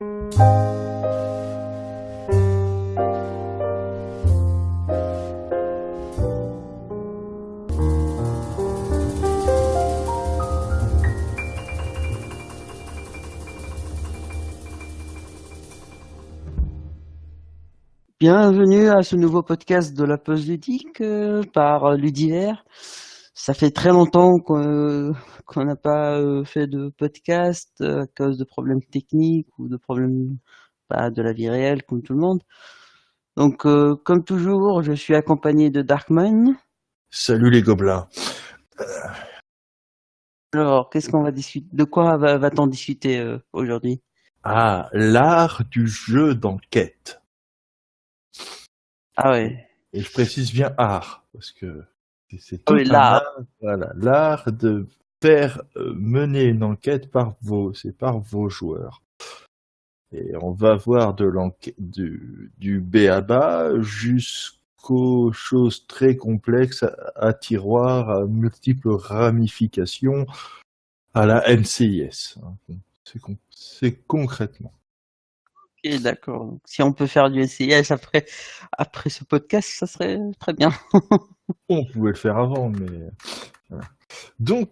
Bienvenue à ce nouveau podcast de la pause ludique par Ludiver. Ça fait très longtemps qu'on n'a pas fait de podcast à cause de problèmes techniques ou de problèmes de la vie réelle comme tout le monde. Donc comme toujours, je suis accompagné de Darkman. Salut les gobelins. Alors, qu'est-ce qu'on va discuter? De quoi va-t-on discuter aujourd'hui? Ah, l'art du jeu d'enquête. Ah ouais. Et je précise bien art, parce que c'est Ah tout oui, un l'art. art. Voilà, l'art de faire mener une enquête par vos joueurs. Et on va voir de l'enquête du b.a.-ba jusqu'aux choses très complexes à tiroirs, à multiples ramifications, à la NCIS. C'est concrètement. Ok, d'accord. Donc, si on peut faire du SIS après ce podcast, ça serait très bien. On pouvait le faire avant, mais voilà. Donc,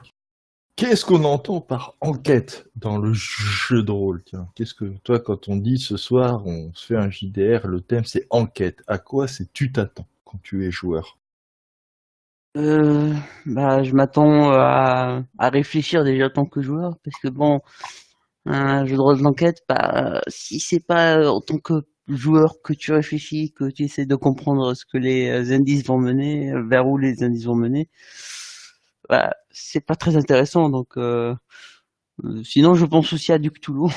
qu'est-ce qu'on entend par enquête dans le jeu de rôle? Tiens, qu'est-ce que toi, quand on dit ce soir, on se fait un JDR, le thème c'est enquête. À quoi tu t'attends quand tu es joueur? Je m'attends à réfléchir déjà en tant que joueur, parce que bon, un jeu de rôle d'enquête, si c'est pas en tant que joueur que tu réfléchis, que tu essaies de comprendre ce que les indices vont mener, vers où les indices vont mener, c'est pas très intéressant. Donc, sinon, je pense aussi à du Cthulhu.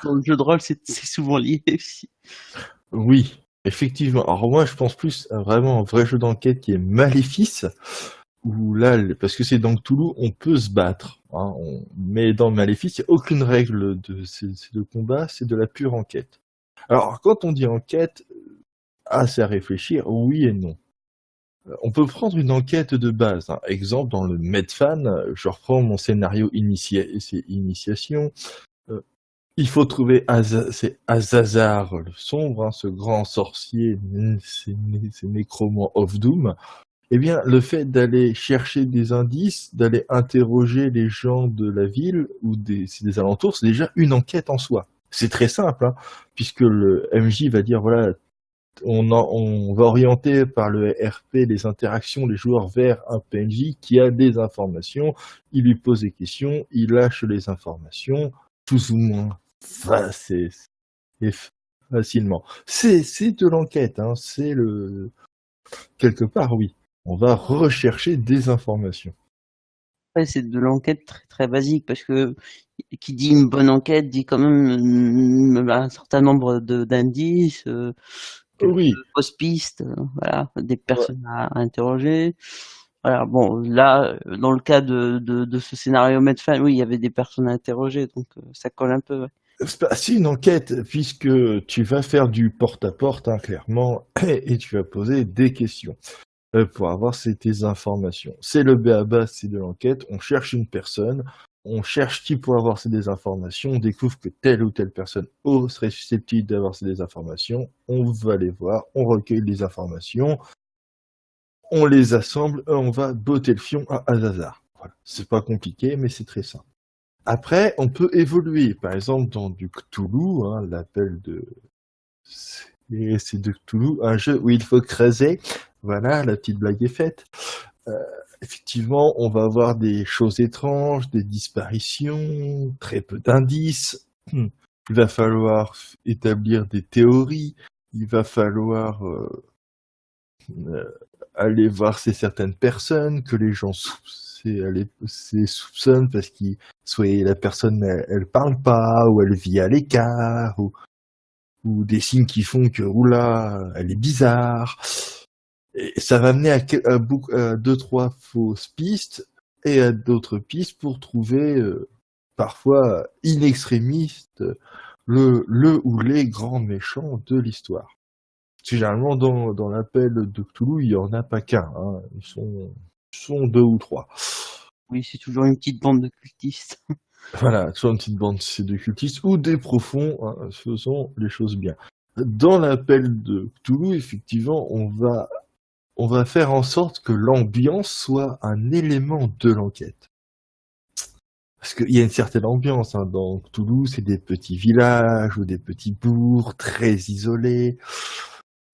Dans le jeu de rôle, c'est souvent lié aussi. Oui, effectivement. Alors moi, je pense plus à vraiment un vrai jeu d'enquête qui est Maléfice, où là, parce que c'est dans Cthulhu, on peut se battre. Hein, mais dans Maléfice, il n'y a aucune règle de combat, c'est de la pure enquête. Alors, quand on dit enquête, c'est à réfléchir, oui et non. On peut prendre une enquête de base. Hein. Exemple, dans le Medfan, je reprends mon scénario initiation. Il faut trouver c'est Azazar le sombre, hein, ce grand sorcier, c'est Nécromant of Doom. Eh bien, le fait d'aller chercher des indices, d'aller interroger les gens de la ville ou des alentours, c'est déjà une enquête en soi. C'est très simple, hein, puisque le MJ va dire, voilà, on va orienter par le RP les interactions des joueurs vers un PNJ qui a des informations, il lui pose des questions, il lâche les informations, plus ou moins facilement. C'est de l'enquête, hein, quelque part, oui. On va rechercher des informations. Ouais, c'est de l'enquête très, très basique, parce que qui dit une bonne enquête dit quand même un certain nombre d'indices, quelques Oui. fausses pistes, voilà, des personnes à interroger. Voilà, bon, là, dans le cas de ce scénario Medfan, oui, il y avait des personnes à interroger, donc ça colle un peu. Ouais. C'est une enquête, puisque tu vas faire du porte-à-porte, hein, clairement, et tu vas poser des questions pour avoir tes informations. C'est le b.a.-ba, c'est de l'enquête. On cherche une personne, on cherche qui pourrait avoir ces informations, on découvre que telle ou telle personne serait susceptible d'avoir ces informations, on va les voir, on recueille les informations, on les assemble et on va botter le fion à Azazar. Voilà. C'est pas compliqué, mais c'est très simple. Après, on peut évoluer. Par exemple, dans du Cthulhu, hein, l'appel de... C'est de Cthulhu, un jeu où il faut creuser. Voilà, la petite blague est faite. Effectivement, on va avoir des choses étranges, des disparitions, très peu d'indices. Il va falloir établir des théories. Il va falloir aller voir certaines personnes que les gens soupçonnent parce que soit la personne elle parle pas ou elle vit à l'écart ou des signes qui font que oula elle est bizarre. Et ça va mener à deux trois fausses pistes et à d'autres pistes pour trouver parfois in extremis le ou les grands méchants de l'histoire. Généralement, dans l'appel de Cthulhu, il n'y en a pas qu'un. Hein. Ils sont deux ou trois. Oui, c'est toujours une petite bande de cultistes. Voilà, soit une petite bande de cultistes ou des profonds, hein, faisons les choses bien. Dans l'appel de Cthulhu, effectivement, on va faire en sorte que l'ambiance soit un élément de l'enquête. Parce qu'il y a une certaine ambiance, hein, dans Cthulhu, c'est des petits villages ou des petits bourgs très isolés.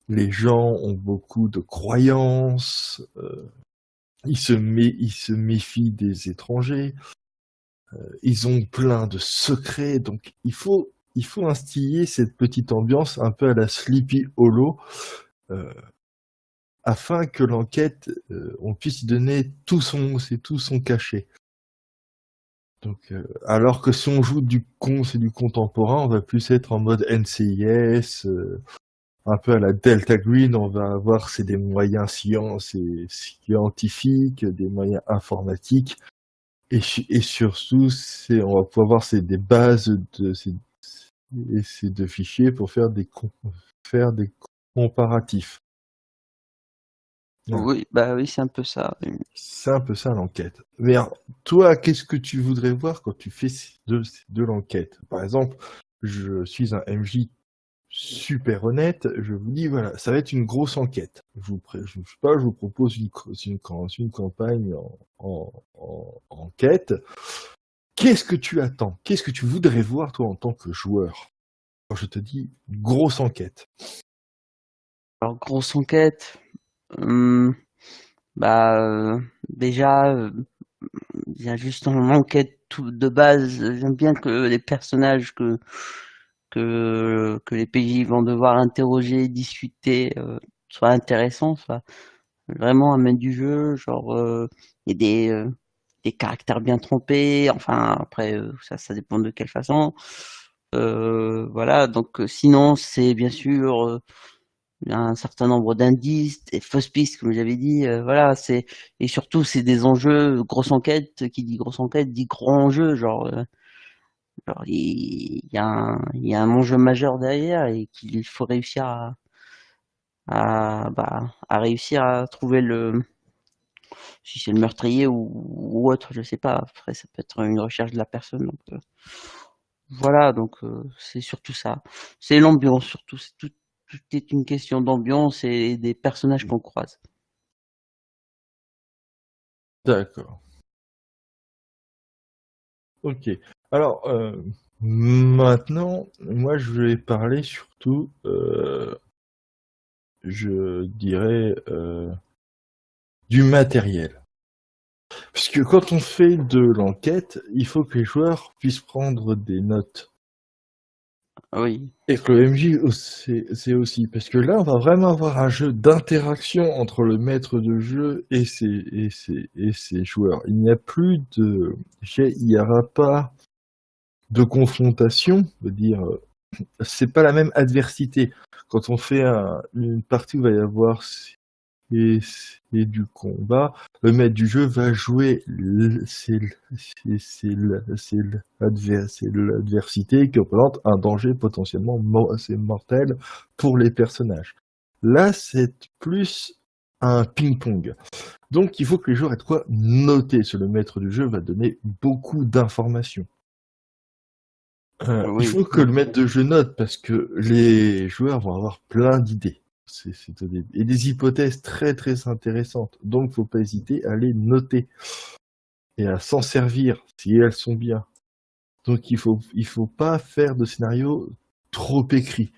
Les gens ont beaucoup de croyances, ils se méfient des étrangers, ils ont plein de secrets, donc il faut instiller cette petite ambiance un peu à la Sleepy Hollow, euh, afin que l'enquête, on puisse y donner tout son cachet. Donc, alors que si on joue c'est du contemporain, on va plus être en mode NCIS, un peu à la Delta Green, on va avoir des moyens scientifiques, des moyens informatiques, et surtout, on va pouvoir avoir des bases de fichiers pour faire faire des comparatifs. Voilà. Oui, bah oui, c'est un peu ça. Oui. C'est un peu ça l'enquête. Mais alors, toi, qu'est-ce que tu voudrais voir quand tu fais de l'enquête? Par exemple, je suis un MJ super honnête, je vous dis, voilà, ça va être une grosse enquête. Je vous propose une campagne en quête. Qu'est-ce que tu attends? Qu'est-ce que tu voudrais voir, toi, en tant que joueur? Quand je te dis grosse enquête. Alors, grosse enquête. hum, Bah, déjà, il y a juste en enquête tout de base. J'aime bien que les personnages que les PJ vont devoir interroger, discuter, soient intéressants, soient vraiment amènent du jeu. Genre, il y a des caractères bien trempés. Enfin, après, ça dépend de quelle façon. Voilà. Donc, sinon, c'est bien sûr. Un certain nombre d'indices, des fausses pistes, comme j'avais dit, voilà, et surtout c'est des enjeux, grosse enquête, qui dit grosse enquête dit gros enjeu, genre il y a un enjeu majeur derrière et qu'il faut réussir à réussir à trouver si c'est le meurtrier ou autre, je sais pas. Après, ça peut être une recherche de la personne. Donc, voilà, donc c'est surtout ça. C'est l'ambiance surtout. Tout est une question d'ambiance et des personnages qu'on croise. D'accord. Ok. Alors, maintenant, moi, je vais parler surtout, je dirais, du matériel. Parce que quand on fait de l'enquête, il faut que les joueurs puissent prendre des notes. Oui, Et que le MJ, c'est aussi. Parce que là, on va vraiment avoir un jeu d'interaction entre le maître de jeu et ses joueurs. Il n'y a plus de... Il n'y aura pas de confrontation, je veux dire, c'est pas la même adversité. Quand on fait une partie où il va y avoir et du combat, le maître du jeu va jouer c'est l'adversité qui représente un danger potentiellement assez mortel pour les personnages. Là, c'est plus un ping-pong. Donc, il faut que les joueurs aient de quoi noter. Le maître du jeu va donner beaucoup d'informations. Il oui, faut que le maître de jeu note parce que les joueurs vont avoir plein d'idées. Et des hypothèses très très intéressantes. Donc faut pas hésiter à les noter et à s'en servir si elles sont bien. Donc il faut pas faire de scénario trop écrit.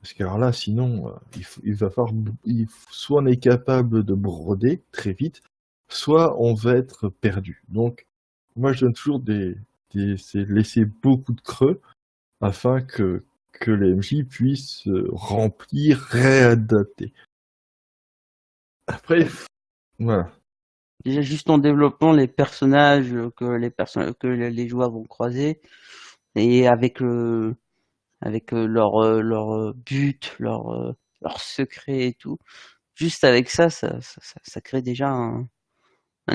Parce que alors là, sinon, il va falloir, soit on est capable de broder très vite, soit on va être perdu. Donc, moi, je donne toujours c'est laisser beaucoup de creux afin que les MJ puissent remplir, réadapter. Après, voilà. déjà juste en développant les personnages que les joueurs vont croiser et avec leur but, leur secret et tout. Juste avec ça crée déjà un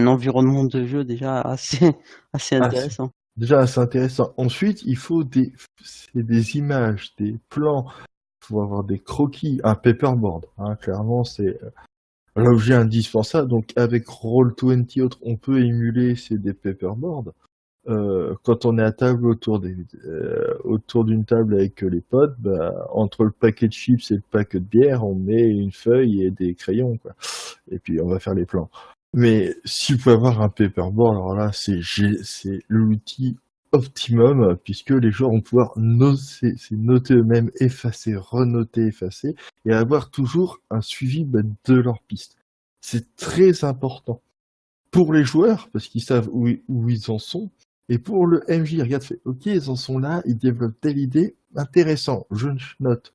environnement de jeu déjà assez Ah, intéressant. déjà, c'est intéressant. Ensuite, il faut des images, des plans. Il faut avoir des croquis, un paperboard. Hein, clairement, c'est l'objet indispensable. Donc, avec Roll20 autres, on peut émuler des paperboards. quand on est à table autour d'une table avec les potes, bah, entre le paquet de chips et le paquet de bière, on met une feuille et des crayons, quoi. Et puis on va faire les plans. Mais si vous pouvez avoir un paperboard, alors là, c'est l'outil optimum, puisque les joueurs vont pouvoir noter eux-mêmes, effacer, renoter, effacer, et avoir toujours un suivi de leur piste. C'est très important pour les joueurs, parce qu'ils savent où ils en sont, et pour le MJ, regarde, fait, ok, ils en sont là, ils développent telle idée, intéressant, je note.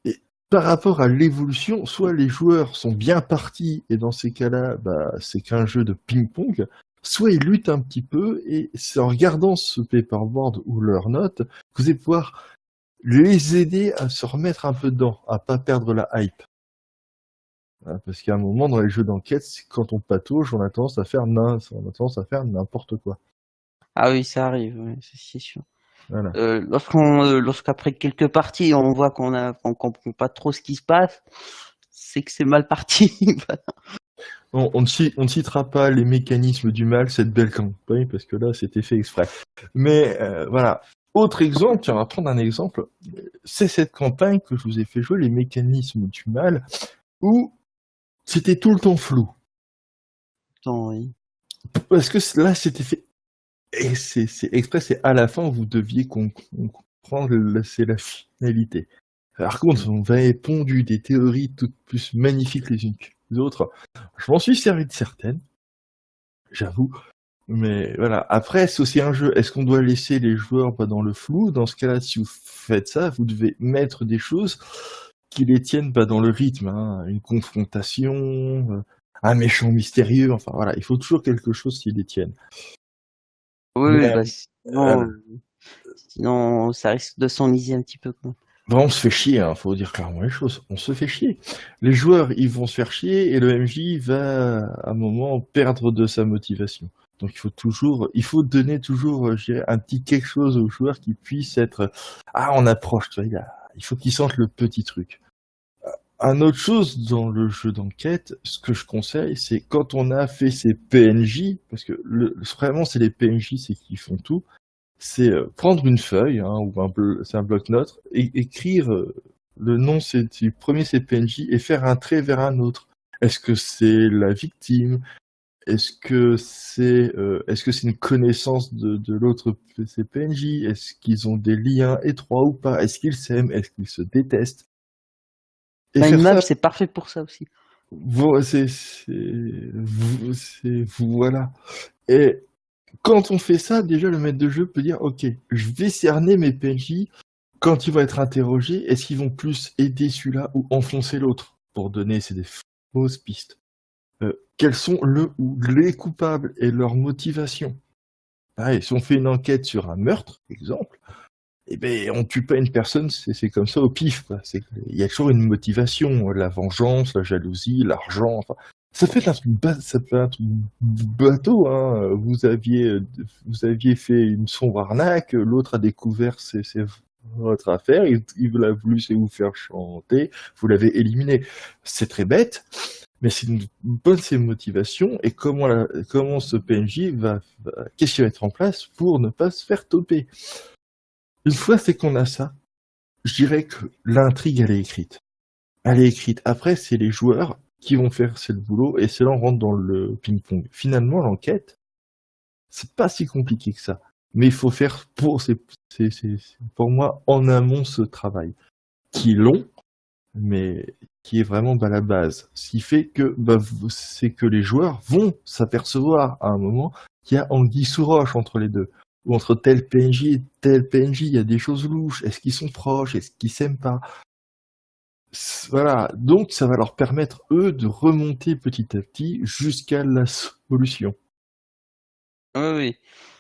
Et par rapport à l'évolution, soit les joueurs sont bien partis, et dans ces cas-là, bah, c'est qu'un jeu de ping-pong, soit ils luttent un petit peu, et c'est en regardant ce paperboard ou leurs notes, que vous allez pouvoir les aider à se remettre un peu dedans, à pas perdre la hype. Parce qu'à un moment, dans les jeux d'enquête, quand on patauge, on a tendance à faire n'importe quoi. Ah oui, ça arrive, ouais, c'est sûr. Voilà. Lorsqu'après quelques parties, on voit qu'on comprend pas trop ce qui se passe, c'est que c'est mal parti. On ne citera pas les mécanismes du mal, cette belle campagne, parce que là, c'était fait exprès. Mais voilà. Autre exemple, tiens, on va prendre un exemple. C'est cette campagne que je vous ai fait jouer, les mécanismes du mal, où c'était tout le temps flou. Oui. Parce que là, c'était fait. Et c'est exprès, c'est à la fin, vous deviez comprendre, c'est la finalité. Par contre, on avait pondu des théories toutes plus magnifiques les unes que les autres. Je m'en suis servi de certaines, j'avoue. Mais voilà. Après, c'est aussi un jeu. Est-ce qu'on doit laisser les joueurs pas dans le flou? Dans ce cas-là, si vous faites ça, vous devez mettre des choses qui les tiennent pas dans le rythme. Hein. Une confrontation, un méchant mystérieux. Enfin voilà, il faut toujours quelque chose qui les tienne. Oui, Mais bah, voilà. sinon, ça risque de s'enliser un petit peu, quoi. Bah, on se fait chier, hein, faut dire clairement les choses. On se fait chier. Les joueurs, ils vont se faire chier et le MJ va, à un moment, perdre de sa motivation. Donc il faut donner toujours, je dirais, un petit quelque chose aux joueurs qui puissent être, on approche, tu vois, il faut qu'ils sentent le petit truc. Un autre chose dans le jeu d'enquête, ce que je conseille, c'est quand on a fait ces PNJ, parce que vraiment c'est les PNJ, c'est qui font tout, c'est prendre une feuille, hein, ou c'est un bloc-notes, et écrire le nom du premier CPNJ et faire un trait vers un autre. Est-ce que c'est la victime? Est-ce que c'est une connaissance de l'autre CPNJ? Est-ce qu'ils ont des liens étroits ou pas? Est-ce qu'ils s'aiment? Est-ce qu'ils se détestent? Et faire Une map, ça, c'est parfait pour ça aussi. voilà. Et quand on fait ça, déjà le maître de jeu peut dire, ok, je vais cerner mes PNJ quand ils vont être interrogés. Est-ce qu'ils vont plus aider celui-là ou enfoncer l'autre pour donner des fausses pistes? Quels sont le ou les coupables et leur motivation? Si on fait une enquête sur un meurtre, exemple, eh ben on tue pas une personne, c'est comme ça au pif, quoi. Il y a toujours une motivation, la vengeance, la jalousie, l'argent. Enfin, ça peut être un truc bateau, hein. Vous aviez fait une sombre arnaque, l'autre a découvert c'est votre affaire, il a voulu vous faire chanter, vous l'avez éliminé. C'est très bête, mais c'est une bonne motivation. Et comment ce PNJ qu'est-ce qu'il va être en place pour ne pas se faire toper? Une fois c'est qu'on a ça, je dirais que l'intrigue elle est écrite. Elle est écrite. Après, c'est les joueurs qui vont faire le boulot et c'est là on rentre dans le ping-pong. Finalement, l'enquête, c'est pas si compliqué que ça. Mais il faut faire pour moi en amont ce travail qui est long, mais qui est vraiment la base. Ce qui fait que c'est que les joueurs vont s'apercevoir à un moment qu'il y a anguille sous roche entre les deux. Ou entre tel PNJ et tel PNJ, il y a des choses louches. Est-ce qu'ils sont proches? Est-ce qu'ils s'aiment pas? Voilà. Donc, ça va leur permettre, eux, de remonter petit à petit jusqu'à la solution. Oui, oui.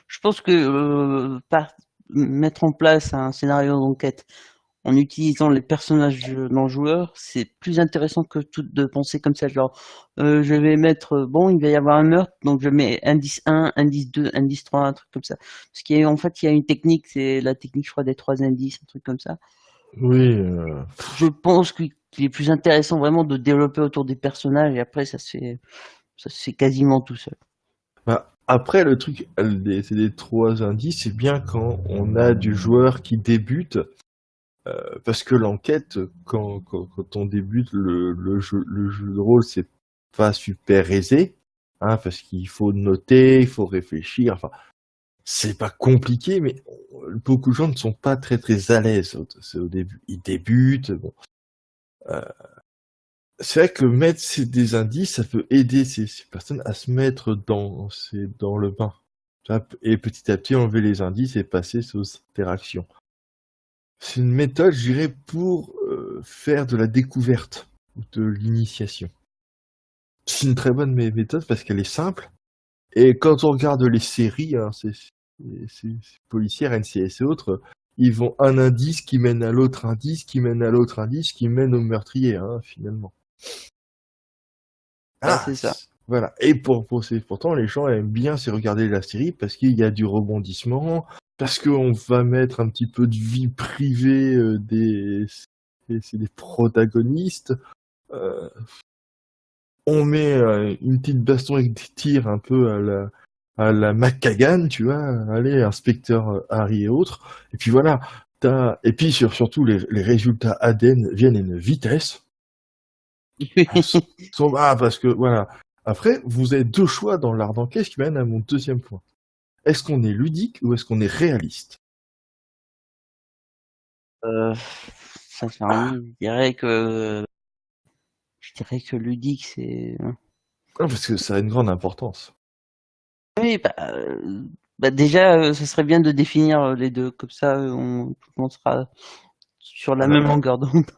Je pense que mettre en place un scénario d'enquête en utilisant les personnages non joueurs, c'est plus intéressant que tout de penser comme ça, genre je vais mettre, bon, il va y avoir un meurtre, donc je mets indice 1, indice 2, indice 3, un truc comme ça. Parce qu'il y a, en fait, il y a une technique, c'est la technique, je crois, des 3 indices, un truc comme ça. Oui. Je pense qu'il est plus intéressant vraiment de développer autour des personnages et après ça se fait quasiment tout seul. Bah, après, le truc, c'est des 3 indices, c'est bien quand on a du joueur qui débute, parce que l'enquête, quand on débute le jeu de rôle, c'est pas super aisé, hein, parce qu'il faut noter, il faut réfléchir, enfin, c'est pas compliqué, mais beaucoup de gens ne sont pas très très à l'aise au début. Ils débutent, bon. C'est vrai que des indices, ça peut aider ces personnes à se mettre dans le bain. Tu vois, et petit à petit enlever les indices et passer aux interactions. C'est une méthode, je dirais, pour faire de la découverte ou de l'initiation. C'est une très bonne méthode parce qu'elle est simple. Et quand on regarde les séries, hein, c'est policières, NCIS et autres, ils vont un indice qui mène à l'autre indice, qui mène à l'autre indice, qui mène au meurtrier, hein, finalement. Bah, Ah, c'est ça. voilà. Et pourtant, les gens aiment bien se regarder la série parce qu'il y a du rebondissement, parce qu'on va mettre un petit peu de vie privée c'est des protagonistes. Euh, on met une petite baston avec des tirs un peu à la McKagan, tu vois, allez, inspecteur Harry et autres. Et puis voilà. Et puis surtout, les résultats ADN viennent à une vitesse. Parce que voilà. Après, vous avez deux choix dans l'art d'enquête qui mènent à mon deuxième point. Est-ce qu'on est ludique ou est-ce qu'on est réaliste? Sincèrement, je dirais que ludique, c'est. Parce que ça a une grande importance. Oui, bah déjà, ce serait bien de définir les deux, comme ça, tout le monde sera sur la même Alors, longueur d'onde.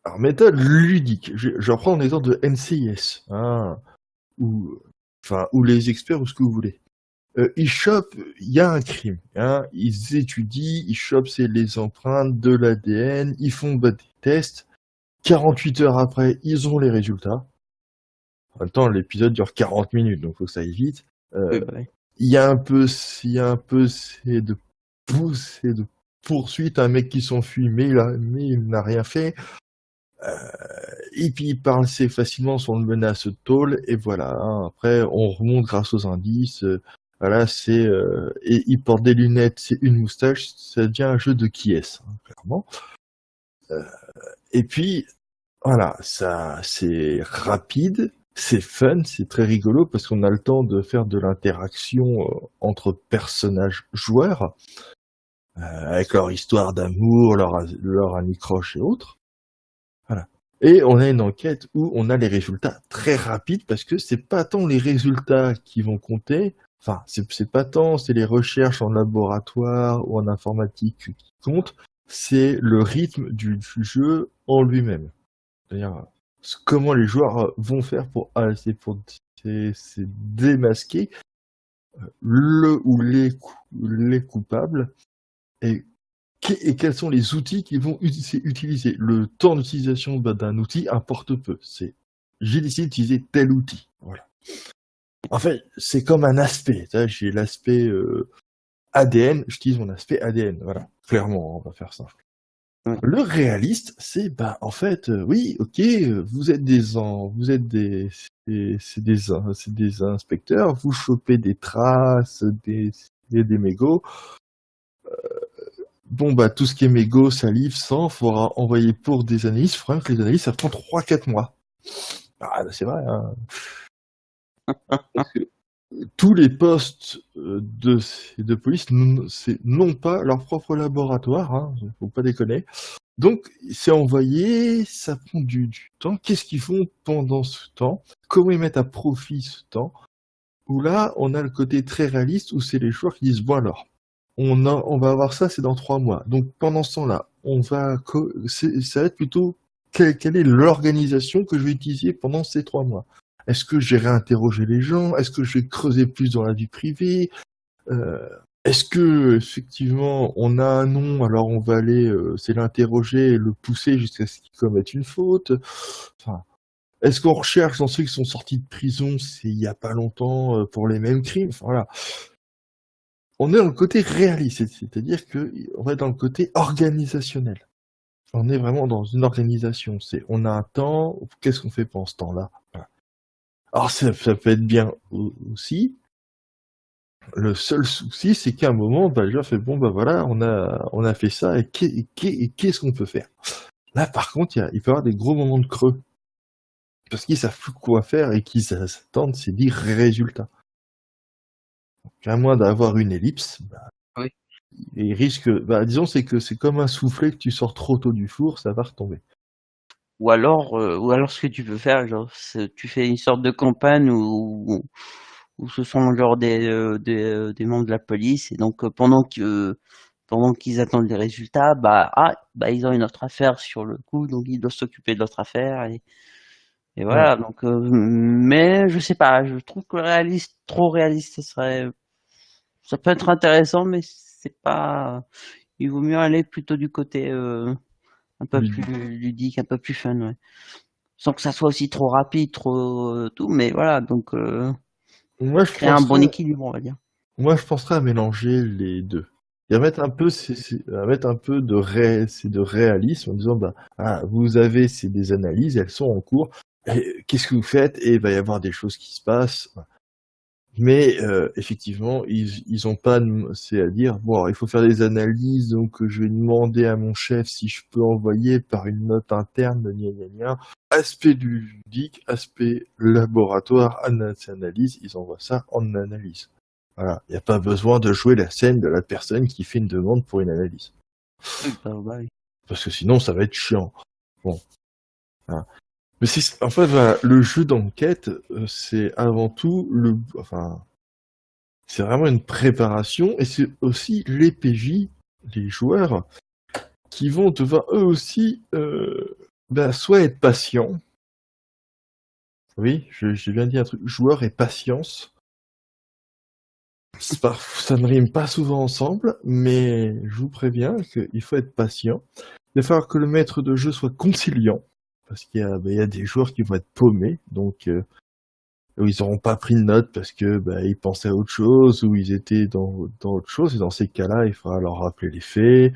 alors, méthode ludique. Je reprends l'exemple de NCIS, hein, ou les experts ou ce que vous voulez. Ils chopent, il y a un crime, hein, ils étudient, ils chopent les empreintes de l'ADN, ils font des tests. 48 heures après, ils ont les résultats. En même temps, l'épisode dure 40 minutes, donc faut que ça aille vite. Oui, bah oui. Il y a un peu c'est de poursuite, un mec qui s'enfuit, mais il n'a rien fait. Et puis il parle assez facilement sur une menace de tôle, et voilà. Hein. Après, on remonte grâce aux indices. Voilà, et il porte des lunettes, c'est une moustache, ça devient un jeu de qui est-ce, hein, clairement. Et puis voilà, ça, c'est rapide, c'est fun, c'est très rigolo parce qu'on a le temps de faire de l'interaction entre personnages joueurs, avec leur histoire d'amour, leur anicroche et autres. Voilà. Et on a une enquête où on a les résultats très rapides parce que c'est pas tant les résultats qui vont compter, enfin, c'est pas tant, c'est les recherches en laboratoire ou en informatique qui comptent, c'est le rythme du jeu en lui-même. C'est-à-dire comment les joueurs vont faire pour démasquer le ou les coupables et, et quels sont les outils qu'ils vont utiliser. Le temps d'utilisation d'un outil importe peu. J'ai décidé d'utiliser tel outil. Voilà. En fait, c'est comme un aspect. J'ai l'aspect ADN, j'utilise mon aspect ADN. Voilà, clairement, on va faire ça. Ouais. Le réaliste, c'est en fait, oui, ok, vous êtes c'est des inspecteurs, vous chopez des traces, des mégots. Bon bah tout ce qui est mégots, salive, sang, faudra envoyer pour des analyses. Il faudra que les analyses, ça prend 3-4 mois. Ah, c'est vrai. Hein. Parce que tous les postes de police, c'est non pas leur propre laboratoire. Hein, faut pas déconner. Donc, c'est envoyé, ça prend du temps. Qu'est-ce qu'ils font pendant ce temps? Comment ils mettent à profit ce temps? Où là, on a le côté très réaliste où c'est les joueurs qui disent, bon alors, on va avoir ça, c'est dans 3 mois. Donc, pendant ce temps-là, ça va être plutôt quelle est l'organisation que je vais utiliser pendant ces 3 mois? Est-ce que j'ai réinterrogé les gens? Est-ce que je vais creuser plus dans la vie privée? Est-ce que effectivement on a un nom, alors on va aller, c'est l'interroger et le pousser jusqu'à ce qu'il commette une faute. Enfin, est-ce qu'on recherche dans ceux qui sont sortis de prison, c'est il y a pas longtemps, pour les mêmes crimes? Enfin, voilà. On est dans le côté réaliste, c'est-à-dire que on va être dans le côté organisationnel. On est vraiment dans une organisation. On a un temps, qu'est-ce qu'on fait pendant ce temps-là? Voilà. Alors ça peut être bien aussi. Le seul souci, c'est qu'à un moment, le joueur fait bon, voilà, on a fait ça, et qu'est-ce qu'on peut faire? Là, par contre, il peut y avoir des gros moments de creux. Parce qu'ils savent plus quoi faire et qu'ils attendent, c'est des résultats. Donc, à moins d'avoir une ellipse, Oui. ils risquent, disons, c'est que c'est comme un soufflet que tu sors trop tôt du four, ça va retomber. Ou alors ce que tu peux faire, genre, tu fais une sorte de campagne où ce sont genre des membres de la police et donc pendant qu'ils attendent les résultats, ils ont une autre affaire sur le coup, donc ils doivent s'occuper de l'autre affaire et Ouais. voilà. Donc, mais je sais pas, je trouve que trop réaliste, ça peut être intéressant, mais c'est pas. Il vaut mieux aller plutôt du côté un peu plus Ludique. ludique, un peu plus fun, ouais. Sans que ça soit aussi trop rapide, trop tout, mais voilà, donc Moi, je créer un bon penserais, équilibre, on va dire. moi, je penserais à mélanger les deux. Et à mettre un peu, à mettre un peu de réalisme en disant, vous avez des analyses, elles sont en cours. Et qu'est-ce que vous faites? Et il va y avoir des choses qui se passent. Mais effectivement, ils ont pas, c'est à dire, bon, alors, il faut faire des analyses, donc je vais demander à mon chef si je peux envoyer par une note interne, gna gna gna. Aspect du ludique, aspect laboratoire, analyse, ils envoient ça en analyse. Voilà, il n'y a pas besoin de jouer la scène de la personne qui fait une demande pour une analyse. Oui, oui. Parce que sinon, ça va être chiant. Bon. Voilà. Mais en fait, voilà, le jeu d'enquête, c'est avant tout c'est vraiment une préparation et c'est aussi les PJ, les joueurs, qui vont devoir eux aussi soit être patients. Oui, j'ai bien dit un truc, joueur et patience. Ça ne rime pas souvent ensemble, mais je vous préviens qu'il faut être patient. Il va falloir que le maître de jeu soit conciliant, parce qu'il y a des joueurs qui vont être paumés, donc ils n'auront pas pris de notes parce que ils pensaient à autre chose ou ils étaient dans autre chose. Et dans ces cas-là, il faudra leur rappeler les faits.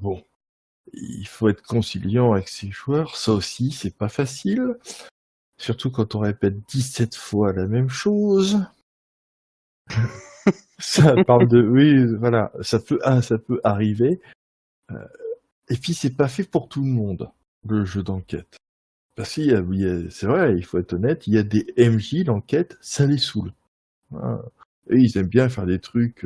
Bon, il faut être conciliant avec ses joueurs. Ça aussi, c'est pas facile. Surtout quand on répète 17 fois la même chose. Ça parle de... Oui, voilà, ça peut arriver. Et puis, c'est pas fait pour tout le monde, le jeu d'enquête. Parce que c'est vrai, il faut être honnête, il y a des MJ, l'enquête, ça les saoule. Hein. Et ils aiment bien faire des trucs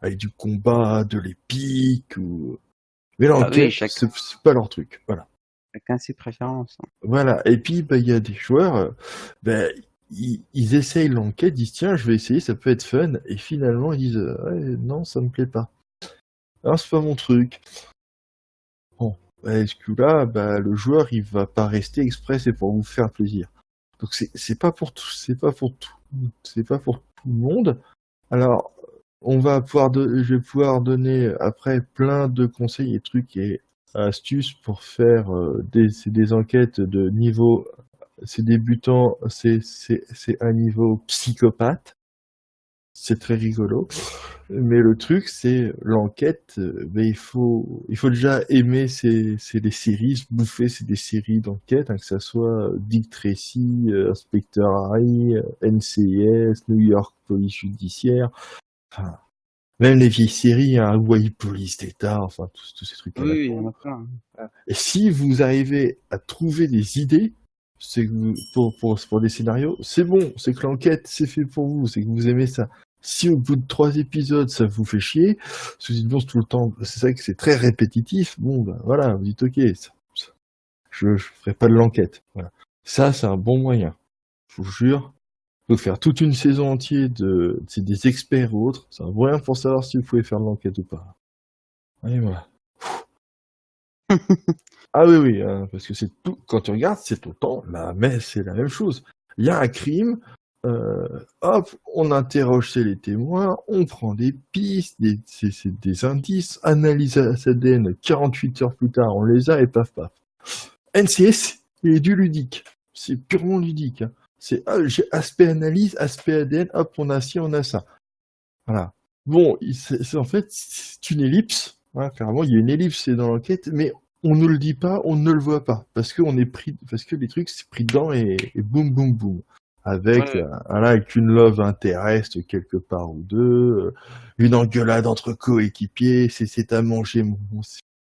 avec du combat, de l'épique, mais Oui, l'enquête, c'est pas leur truc. Voilà. chacun ses préférences. Voilà. Et puis, il y a des joueurs, ils essayent l'enquête, ils disent tiens, je vais essayer, ça peut être fun, et finalement ils disent non, ça me plaît pas. Alors c'est pas mon truc. Bon, est-ce que là, le joueur, il va pas rester exprès, c'est pour vous faire plaisir. Donc c'est pas pour tout, c'est pas pour tout le monde. Alors, je vais pouvoir donner après plein de conseils et trucs et astuces pour faire des enquêtes de niveau. C'est débutant, c'est un niveau psychopathe. C'est très rigolo. Mais le truc, c'est l'enquête. Il faut déjà aimer les séries, se bouffer des séries d'enquête, que ça soit Dick Tracy, Inspector Harry, NCIS, New York Police Judiciaire. Enfin, même les vieilles séries, Hawaii Police d'État, enfin tous ces trucs-là. Oui, il y en a plein. Et si vous arrivez à trouver des idées, c'est pour des scénarios, c'est bon, c'est que l'enquête c'est fait pour vous, c'est que vous aimez ça. Si au bout de 3 épisodes ça vous fait chier, parce que bon, tout le temps, c'est vrai que c'est très répétitif, bon voilà, vous dites ok, je ferai pas de l'enquête. Voilà. Ça c'est un bon moyen, je vous jure. Faut faire toute une saison entière c'est des experts ou autres, c'est un moyen pour savoir si vous pouvez faire de l'enquête ou pas. Et voilà. Ah oui, parce que c'est tout. Quand tu regardes, c'est tout le temps, mais c'est la même chose. Il y a un crime, hop, on interroge les témoins, on prend des pistes, des indices, analyse ADN, 48 heures plus tard, on les a et paf paf. NCS, il est du ludique. C'est purement ludique. Hein. C'est j'ai aspect analyse, aspect ADN, hop, on a ci, on a ça. Voilà. Bon, c'est en fait, c'est une ellipse. Voilà, clairement, il y a une ellipse dans l'enquête, mais on ne le dit pas, on ne le voit pas, parce que les trucs c'est pris dedans et boum boum boum. avec, Ouais. avec une love interest quelque part ou deux, une engueulade entre coéquipiers, c'est à manger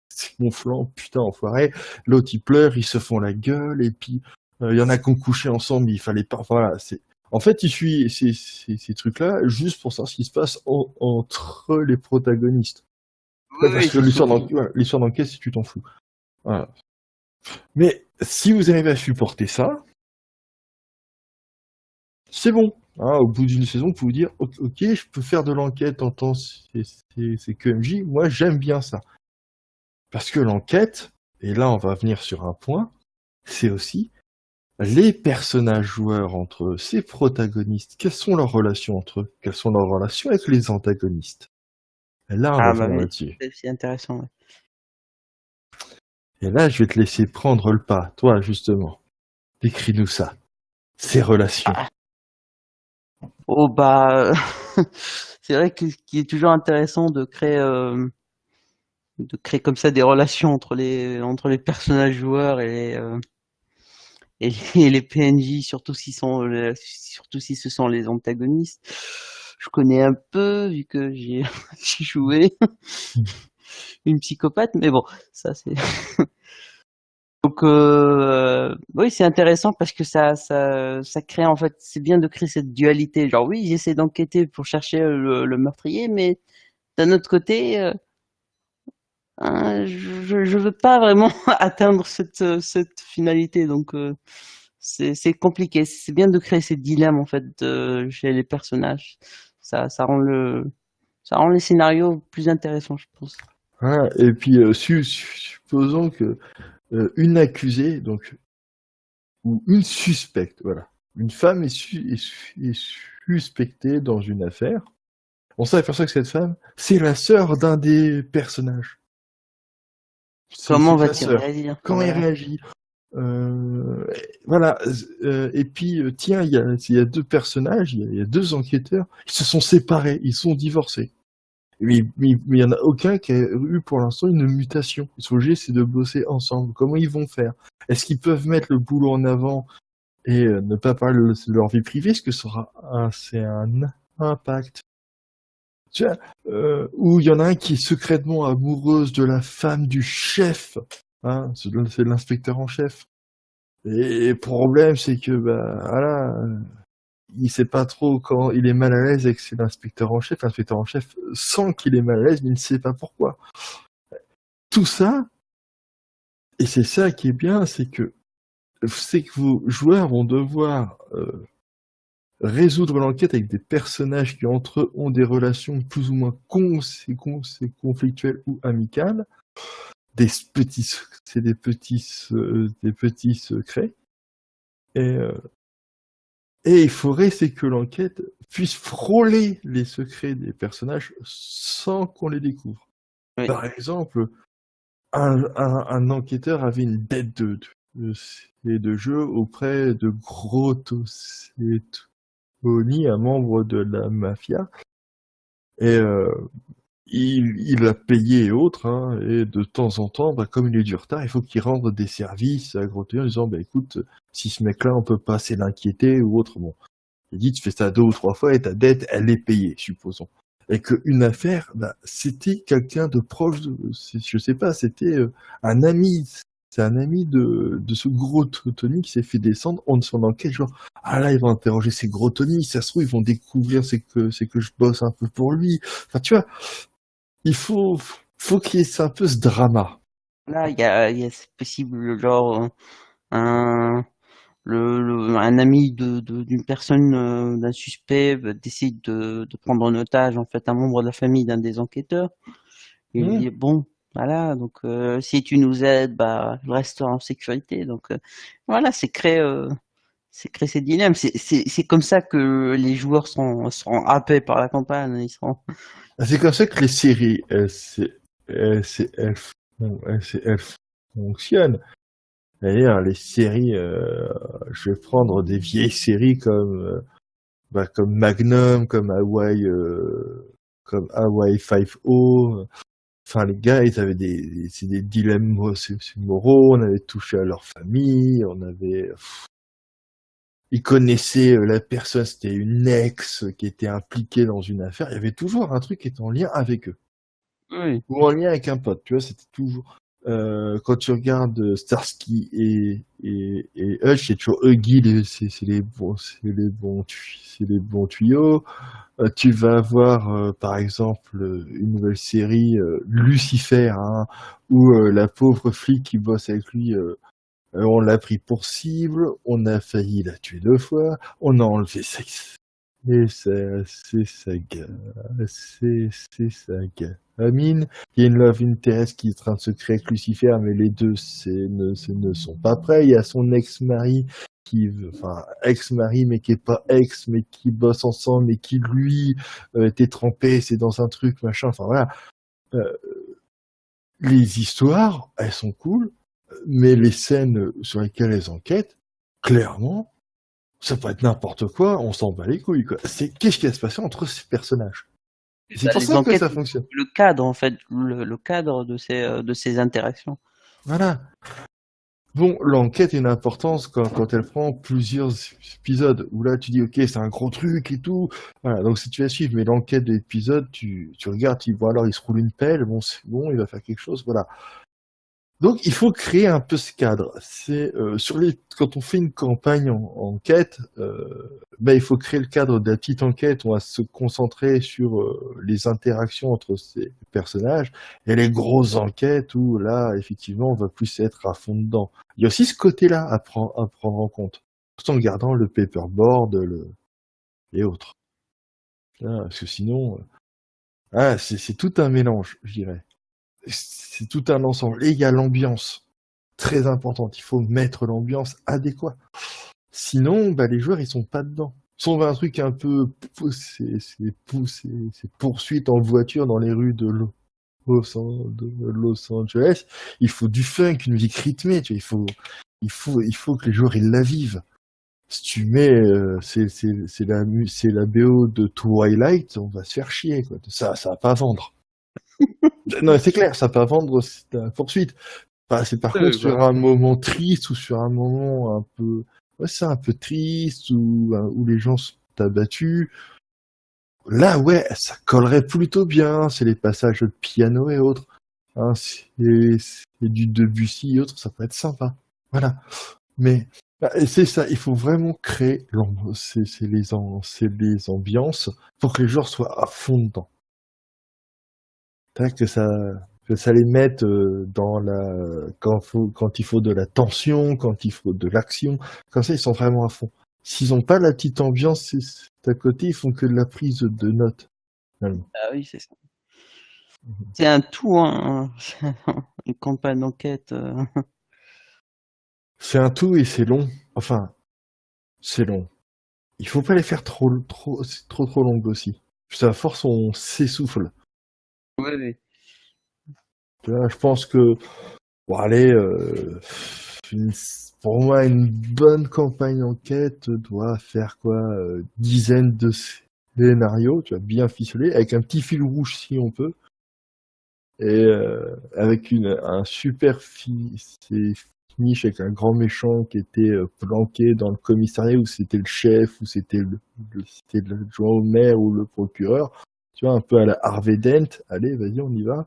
c'est mon flanc, putain, enfoiré. L'autre, il pleure, ils se font la gueule, et puis, il y en a qui ont couché ensemble, mais il fallait pas, voilà, en fait, il suit ces trucs-là juste pour savoir ce qui se passe entre les protagonistes. Oui, Parce oui, que c'est surtout. l'histoire d'enquête, si tu t'en fous. Voilà. Mais si vous arrivez à supporter ça, c'est bon. Hein, au bout d'une saison, vous pouvez vous dire, ok, je peux faire de l'enquête en tant c'est que MJ. Moi, j'aime bien ça. Parce que l'enquête, et là, on va venir sur un point, c'est aussi les personnages joueurs entre eux, ces protagonistes. Quelles sont leurs relations entre eux? Quelles sont leurs relations avec les antagonistes? Et là, on va Ah bah venir oui, là-dessus. c'est intéressant. Ouais. Et là, je vais te laisser prendre le pas, toi, justement. Décris-nous ça. Ces relations. Ah, oh bah, c'est vrai que ce qui est toujours intéressant de créer comme ça des relations entre les personnages joueurs et les PNJ, surtout si ce sont les antagonistes. Je connais un peu vu que j'ai j'ai joué une psychopathe, mais bon, ça c'est. Donc oui, c'est intéressant parce que ça crée en fait, c'est bien de créer cette dualité. Genre oui, j'essaie d'enquêter pour chercher le meurtrier, mais d'un autre côté, je veux pas vraiment atteindre cette finalité. Donc c'est compliqué. C'est bien de créer ces dilemmes en fait chez les personnages. Ça rend ça rend les scénarios plus intéressants, je pense. Hein, et puis, supposons que une accusée, donc, ou une suspecte, voilà. Une femme est suspectée dans une affaire. On s'aperçoit que cette femme, c'est la sœur d'un des personnages. Comment C'est sa va-t-il sœur. réagir? Comment il Voilà. réagit? Voilà. Et puis, tiens, il y a deux personnages, il y a deux enquêteurs, ils se sont séparés, ils sont divorcés. Mais il y en a aucun qui a eu pour l'instant une mutation. Ils sont obligés, c'est de bosser ensemble. Comment ils vont faire? Est-ce qu'ils peuvent mettre le boulot en avant et ne pas parler de leur vie privée? Est-ce que c'est un impact? Tu vois, ou il y en a un qui est secrètement amoureuse de la femme du chef. Hein, c'est l'inspecteur en chef. Et le problème, c'est que, bah, voilà, il sait pas trop quand il est mal à l'aise avec l'inspecteur en chef. L'inspecteur en chef sent qu'il est mal à l'aise, mais il ne sait pas pourquoi. Tout ça, et c'est ça qui est bien, c'est que vos joueurs vont devoir résoudre l'enquête avec des personnages qui entre eux ont des relations plus ou moins conflictuelles ou amicales, c'est des petits secrets, et, il faudrait c'est que l'enquête puisse frôler les secrets des personnages sans qu'on les découvre. Oui. Par exemple, un enquêteur avait une dette de jeu auprès de gros Tony, un membre de la mafia, et il a payé et autres, hein, et de temps en temps, bah, comme il est du retard, il faut qu'il rende des services à Gros Tony en disant, bah écoute, si ce mec-là, on peut pas assez l'inquiéter ou autre, bon. Il dit, tu fais ça 2 ou 3 fois et ta dette, elle est payée, supposons. Et qu'une affaire, bah, c'était quelqu'un de proche je sais pas, c'était un ami. C'est un ami de ce gros Tony qui s'est fait descendre en son enquête, genre, ah là, ils vont interroger ces gros Tony, ça se trouve, ils vont découvrir c'est que je bosse un peu pour lui. Enfin, tu vois, il faut qu'il y ait un peu ce drama. Là, il y a c'est possible, genre un un ami d'une personne, d'un suspect, décide de prendre en otage en fait un membre de la famille d'un des enquêteurs. Il lui Mmh. dit bon, voilà, donc si tu nous aides, bah je reste en sécurité. Donc voilà, c'est créer ces dilemmes. C'est comme ça que les joueurs sont happés par la campagne. Ils sont C'est comme ça que les séries elles fonctionnent. D'ailleurs, les séries, je vais prendre des vieilles séries comme Magnum, comme Hawaii 5-0. Enfin, les gars, ils avaient c'est des dilemmes moraux, on avait touché à leur famille, on avait, il connaissait la personne, c'était une ex qui était impliquée dans une affaire. Il y avait toujours un truc qui était en lien avec eux. Oui. Ou en lien avec un pote, tu vois, c'était toujours. Quand tu regardes Starsky et Hutch, c'est toujours Huggy, c'est les bons tuyaux. Tu vas avoir, par exemple, une nouvelle série, Lucifer, hein, où la pauvre flic qui bosse avec lui, on l'a pris pour cible, on a failli la tuer 2 fois, on a enlevé et c'est sa c'est sa gamine. Il y a une love interest qui est en train de se créer avec Lucifer, mais les deux ne sont pas prêts. Il y a son ex-mari enfin ex-mari mais qui est pas ex, mais qui bosse ensemble, mais qui lui était trempé, c'est dans un truc machin. Enfin voilà, euh, les histoires, elles sont cool, mais les scènes sur lesquelles elles enquêtent, clairement, ça peut être n'importe quoi, on s'en bat les couilles, quoi. Qu'est-ce qui va se passer entre ces personnages? C'est pour Les ça que enquêtes, ça fonctionne. le cadre en fait, le cadre de ces interactions. Voilà. Bon, l'enquête a une importance quand elle prend plusieurs épisodes, où là tu dis ok, c'est un gros truc et tout. Voilà, donc si tu vas suivre, mais l'enquête de l'épisode, tu regardes, tu vois alors il se roule une pelle, bon c'est bon, il va faire quelque chose, voilà. Donc il faut créer un peu ce cadre. C'est quand on fait une campagne en quête, il faut créer le cadre de la petite enquête. On va se concentrer sur les interactions entre ces personnages et les grosses enquêtes où là effectivement on va plus être à fond dedans. Il y a aussi ce côté-là à prendre en compte, tout en gardant le paperboard et autres. Parce que sinon, c'est tout un mélange, je dirais. C'est tout un ensemble. Et il y a l'ambiance, très importante. Il faut mettre l'ambiance adéquate. Sinon, les joueurs, ils sont pas dedans. Si on veut un truc un peu c'est poursuite en voiture dans les rues de Los Angeles, il faut du funk, une musique rythmée, tu vois, il faut que les joueurs, ils la vivent. Si tu mets, c'est la BO de Twilight, on va se faire chier, quoi. Ça va pas vendre. Non, c'est clair, ça va pas vendre la poursuite. C'est par contre sur un moment triste ou sur un moment un peu, c'est un peu triste où les gens sont abattus. Là, ouais, ça collerait plutôt bien. C'est les passages de piano et autres. Hein, c'est du Debussy et autres, ça peut être sympa. Voilà. Mais c'est ça, il faut vraiment créer c'est les ambiances pour que les joueurs soient à fond dedans. Que ça les mette dans quand il faut de la tension, quand il faut de l'action. Comme ça, ils sont vraiment à fond. S'ils n'ont pas la petite ambiance à côté, ils font que de la prise de notes. Finalement. Ah oui, c'est ça. C'est un tout, hein, une campagne d'enquête. C'est un tout et c'est long. Enfin, c'est long. Il faut pas les faire c'est trop longues aussi. Puis à force, on s'essouffle. Oui, oui. Là, je pense que, bon, allez, pour moi, une bonne campagne d'enquête doit faire quoi, dizaines de scénarios, tu vois, bien ficelé, avec un petit fil rouge si on peut, et avec un super finish avec un grand méchant qui était planqué dans le commissariat où c'était le chef, où c'était l'adjoint au maire ou le procureur, tu vois, un peu à la Harvey Dent. Allez, vas-y, on y va.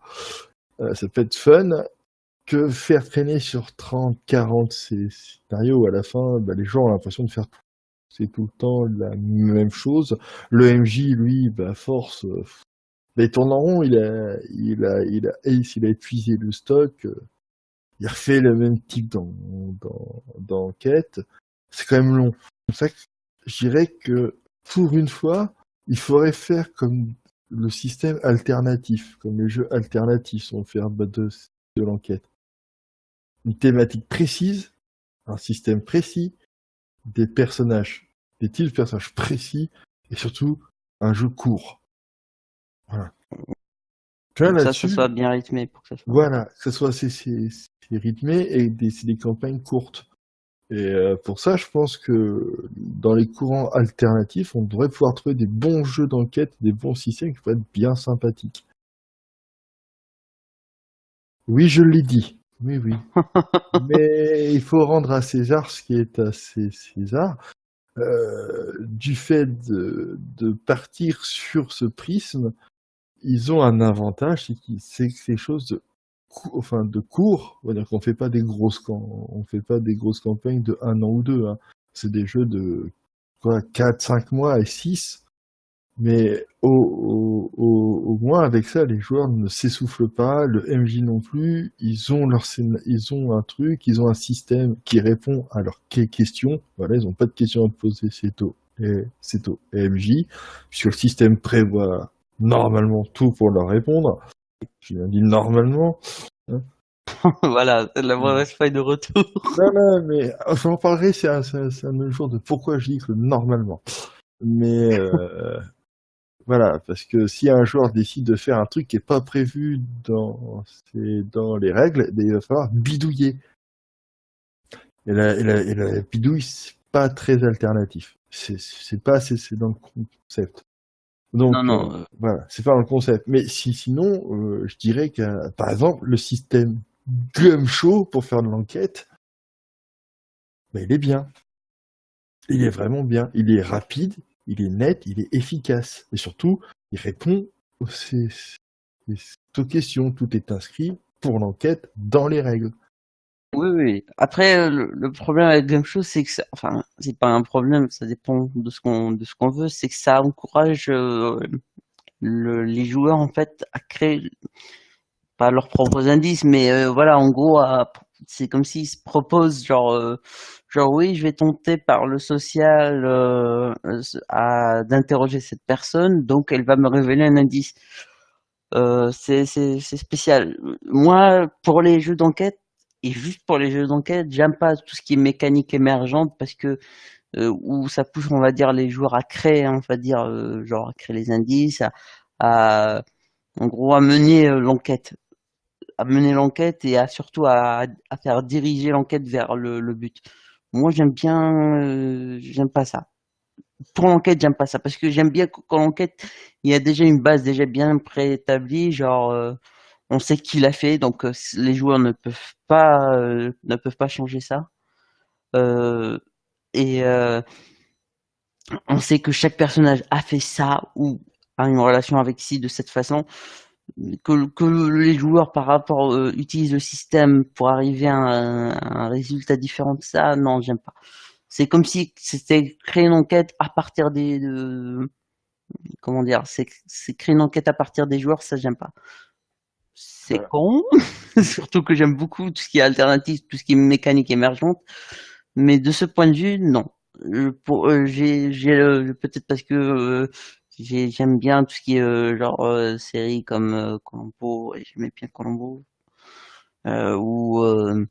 Ça peut être fun. Que faire traîner sur 30, 40 ces scénarios, à la fin, les gens ont l'impression de faire c'est tout le temps la même chose. Le MJ, lui, à force, il tourne en rond, il a épuisé le stock, il refait le même type d'enquête. C'est quand même long. C'est ça que je dirais que, pour une fois, il faudrait faire comme le système alternatif, comme les jeux alternatifs sont faire de l'enquête. Une thématique précise, un système précis, des personnages, des types de personnages précis, et surtout un jeu court. Voilà. Tu vois, Pour que ça là-dessus, soit bien rythmé. Pour que ça soit... voilà, que ce soit c'est rythmé et c'est des campagnes courtes. Et pour ça, je pense que dans les courants alternatifs, on devrait pouvoir trouver des bons jeux d'enquête, des bons systèmes qui pourraient être bien sympathiques. Oui, je l'ai dit. Oui, oui. Mais il faut rendre à César ce qui est à César. du fait de partir sur ce prisme, ils ont un avantage, c'est quelque chose de court. On va dire qu'on fait pas on fait pas des grosses campagnes de 1 an ou 2. Hein. C'est des jeux de 4, 5 mois et 6. Mais au moins avec ça, les joueurs ne s'essoufflent pas, le MJ non plus. Ils ont un truc, ils ont un système qui répond à leurs questions. Voilà, ils n'ont pas de questions à poser, c'est au MJ. Puisque le système prévoit normalement tout pour leur répondre. Je viens dire normalement. Hein. Voilà, la mauvaise faille de retour. Non, mais j'en parlerai, c'est un autre jour de pourquoi je dis que normalement. Mais voilà, parce que si un joueur décide de faire un truc qui est pas prévu dans les règles, il va falloir bidouiller. Et la bidouille, c'est pas très alternatif. C'est dans le concept. Donc Non. voilà, c'est pas dans le concept. Mais sinon, je dirais que par exemple le système Gumshow pour faire de l'enquête, il est bien. Il est vraiment bien. Il est rapide, il est net, il est efficace. Et surtout, il répond aux questions. Tout est inscrit pour l'enquête dans les règles. Oui. Après, le problème avec Gumshoe, c'est que enfin, c'est pas un problème, ça dépend de ce qu'on veut, c'est que ça encourage les joueurs en fait à créer pas leurs propres indices, mais voilà, en gros, c'est comme s'ils se proposent genre oui, je vais tenter par le social d'interroger cette personne, donc elle va me révéler un indice. C'est spécial. Moi, pour les jeux d'enquête, et juste pour les jeux d'enquête, j'aime pas tout ce qui est mécanique émergente parce que où ça pousse, on va dire, les joueurs à créer, hein, on va dire, genre à créer les indices, en gros, à mener l'enquête et surtout à faire diriger l'enquête vers le but. Moi, j'aime pas ça. Pour l'enquête, j'aime pas ça parce que j'aime bien quand l'enquête, il y a déjà une base déjà bien préétablie, genre on sait qui l'a fait, donc les joueurs ne peuvent pas changer ça. Euh, et on sait que chaque personnage a fait ça ou a une relation avec ci de cette façon. Que les joueurs par rapport utilisent le système pour arriver à un résultat différent de ça, non, j'aime pas. C'est comme si c'était créer une enquête à partir comment dire, c'est créer une enquête à partir des joueurs, ça j'aime pas. C'est Voilà. con, surtout que j'aime beaucoup tout ce qui est alternatif, tout ce qui est mécanique émergente, mais de ce point de vue, non. Peut-être parce que j'aime bien tout ce qui est série comme Columbo, et j'aimais bien Columbo, euh, ou euh,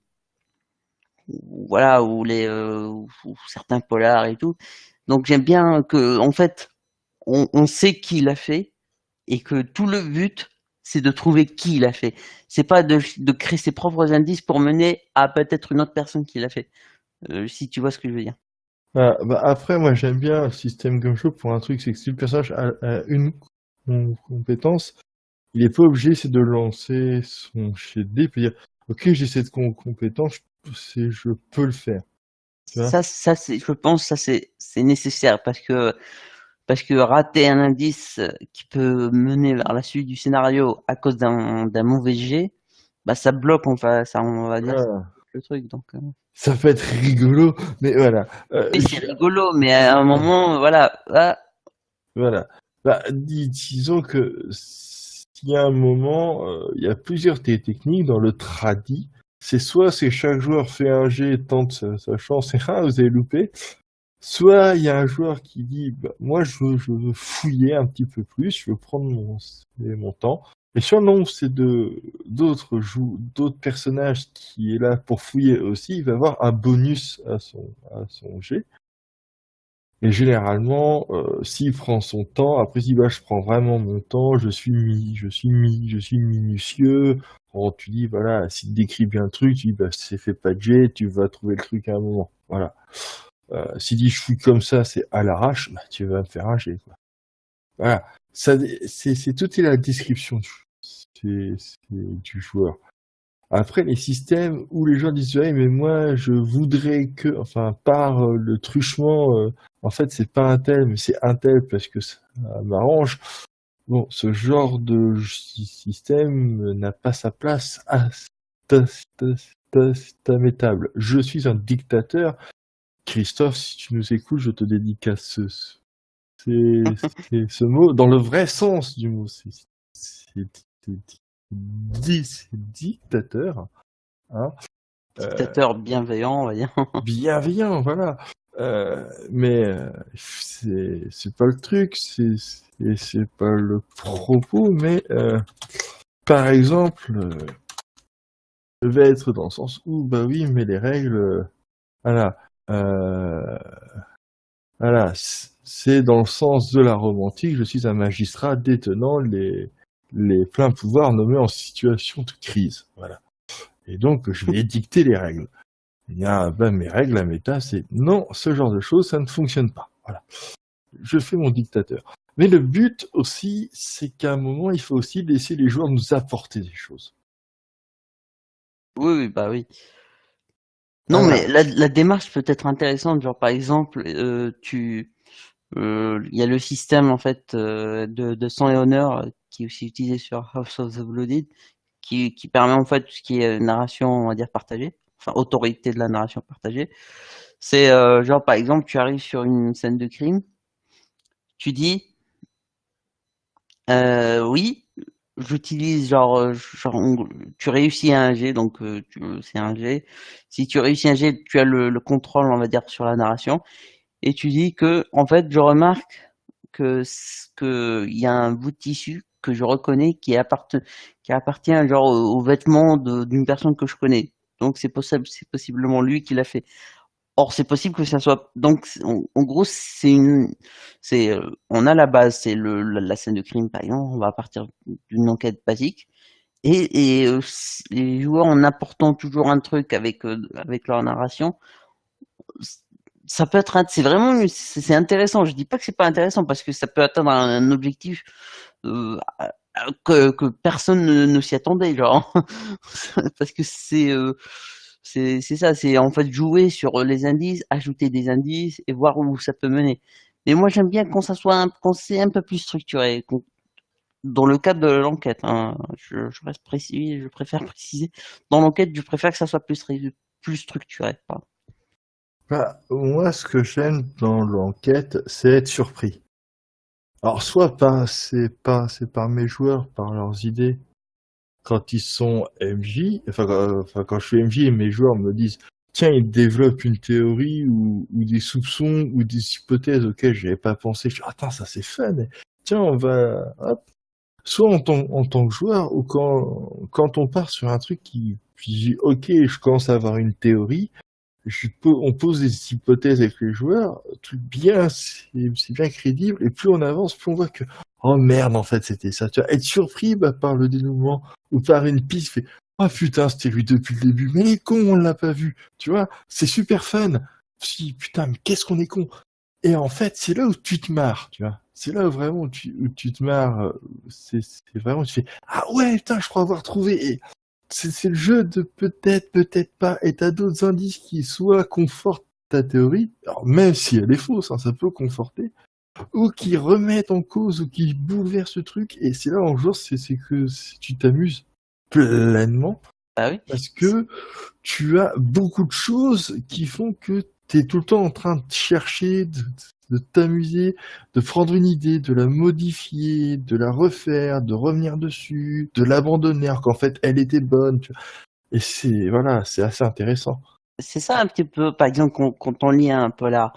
voilà, ou certains polars et tout. Donc j'aime bien que, en fait, on sait qui l'a fait et que tout le but, c'est de trouver qui l'a fait. C'est pas de créer ses propres indices pour mener à peut-être une autre personne qui l'a fait. Si tu vois ce que je veux dire. Après, moi j'aime bien le système Gumshoe pour un truc, c'est que si le personnage a une compétence, il est pas obligé c'est de lancer son jet de dés, il peut dire ok j'ai cette compétence, je peux le faire. Tu vois Je pense, c'est nécessaire parce que rater un indice qui peut mener vers la suite du scénario à cause d'un mauvais jet, bah ça bloque, on va dire, ça Voilà. bloque le truc. Donc, Ça peut être rigolo, mais voilà. oui, c'est rigolo, mais à un moment, voilà, Voilà. Disons que s'il y a un moment, il y a plusieurs techniques dans le tradi. C'est chaque joueur fait un jet, tente sa chance et vous avez loupé. Soit il y a un joueur qui dit, moi je veux fouiller un petit peu plus, je veux prendre mon temps. Et soit non, c'est d'autres personnages qui est là pour fouiller aussi, il va avoir un bonus à son jet. Et généralement, s'il prend son temps, après il dit je prends vraiment mon temps, je suis minutieux. Quand tu dis voilà, s'il te décrit bien le truc, tu dis c'est fait pas de jet, tu vas trouver le truc à un moment. Voilà. S'il dit je fouille comme ça, c'est à l'arrache, tu vas me faire un jet, quoi. Voilà. Ça, tout est la description du joueur. Après, les systèmes où les gens disent ouais, mais moi je voudrais que, enfin, par le truchement, en fait c'est pas un tel, mais c'est un tel parce que ça m'arrange. Bon, ce genre de système n'a pas sa place à ta table. Je suis un dictateur. Christophe, si tu nous écoutes, je te dédicace ce mot dans le vrai sens du mot. C'est dictateur. Hein. Dictateur bienveillant, on va dire. Bienveillant, voilà. Mais c'est pas le truc, c'est pas le propos, mais par exemple, je vais être dans le sens où, bah oui, mais les règles, voilà, voilà, c'est dans le sens de la romantique, je suis un magistrat détenant les pleins pouvoirs nommés en situation de crise, voilà. Et donc, je vais édicter les règles. Mes règles, la méta, c'est non, ce genre de choses, ça ne fonctionne pas. Voilà. Je fais mon dictateur. Mais le but aussi, c'est qu'à un moment, il faut aussi laisser les joueurs nous apporter des choses. Oui, bah oui. Non, Voilà. mais la démarche peut être intéressante. Genre, par exemple, il y a le système en fait de sang et honneur qui est aussi utilisé sur House of the Blooded, qui permet en fait tout ce qui est narration, on va dire partagée, enfin autorité de la narration partagée. C'est genre par exemple, tu arrives sur une scène de crime, tu dis oui, j'utilise tu réussis un G, donc c'est un G. Si tu réussis un G, tu as le contrôle, on va dire, sur la narration. Et tu dis que, en fait, je remarque que il y a un bout de tissu que je reconnais qui appartient genre aux vêtements d'une personne que je connais. Donc c'est possiblement lui qui l'a fait. Or c'est possible que ça soit donc en gros on a la base, c'est la scène de crime par exemple, on va partir d'une enquête basique et les joueurs en apportant toujours un truc avec leur narration, ça peut être c'est vraiment c'est intéressant. Je dis pas que c'est pas intéressant parce que ça peut atteindre un objectif euh, que personne ne s'y attendait, genre parce que c'est ça, c'est en fait jouer sur les indices, ajouter des indices et voir où ça peut mener. Mais moi j'aime bien quand ça soit quand c'est un peu plus structuré, dans le cadre de l'enquête. Hein, je reste précis, je préfère préciser. Dans l'enquête, je préfère que ça soit plus structuré. Pardon. Bah, moi, ce que j'aime dans l'enquête, c'est être surpris. Alors, soit c'est par mes joueurs, par leurs idées, quand ils sont MJ, enfin, quand je suis MJ et mes joueurs me disent, tiens, ils développent une théorie ou des soupçons ou des hypothèses auxquelles j'avais pas pensé. Je dis, attends, ça c'est fun. Tiens, on va, hop. Soit en tant que joueur ou quand on part sur un truc puis ok, je commence à avoir une théorie. On pose des hypothèses avec les joueurs, c'est bien crédible, et plus on avance, plus on voit que, oh merde, en fait, c'était ça. Tu vas être surpris, par le dénouement, ou par une piste, fait, oh putain, c'était lui depuis le début, mais il est con, on l'a pas vu. Tu vois, c'est super fun. Si, putain, mais qu'est-ce qu'on est con. Et en fait, c'est là où tu te marres, tu vois. C'est là où vraiment où tu te marres, c'est vraiment, tu fais, ah ouais, putain, je crois avoir trouvé, et c'est le jeu de peut-être, peut-être pas, et t'as d'autres indices qui soit confortent ta théorie, alors même si elle est fausse, hein, ça peut conforter, ou qui remettent en cause, ou qui bouleversent ce truc, et c'est là en jour, c'est que tu t'amuses pleinement, Ah oui. parce que tu as beaucoup de choses qui font que t'es tout le temps en train de chercher, de t'amuser, de prendre une idée, de la modifier, de la refaire, de revenir dessus, de l'abandonner alors qu'en fait elle était bonne. Tu vois. Et c'est assez intéressant. C'est ça un petit peu, par exemple, quand on lit un polar,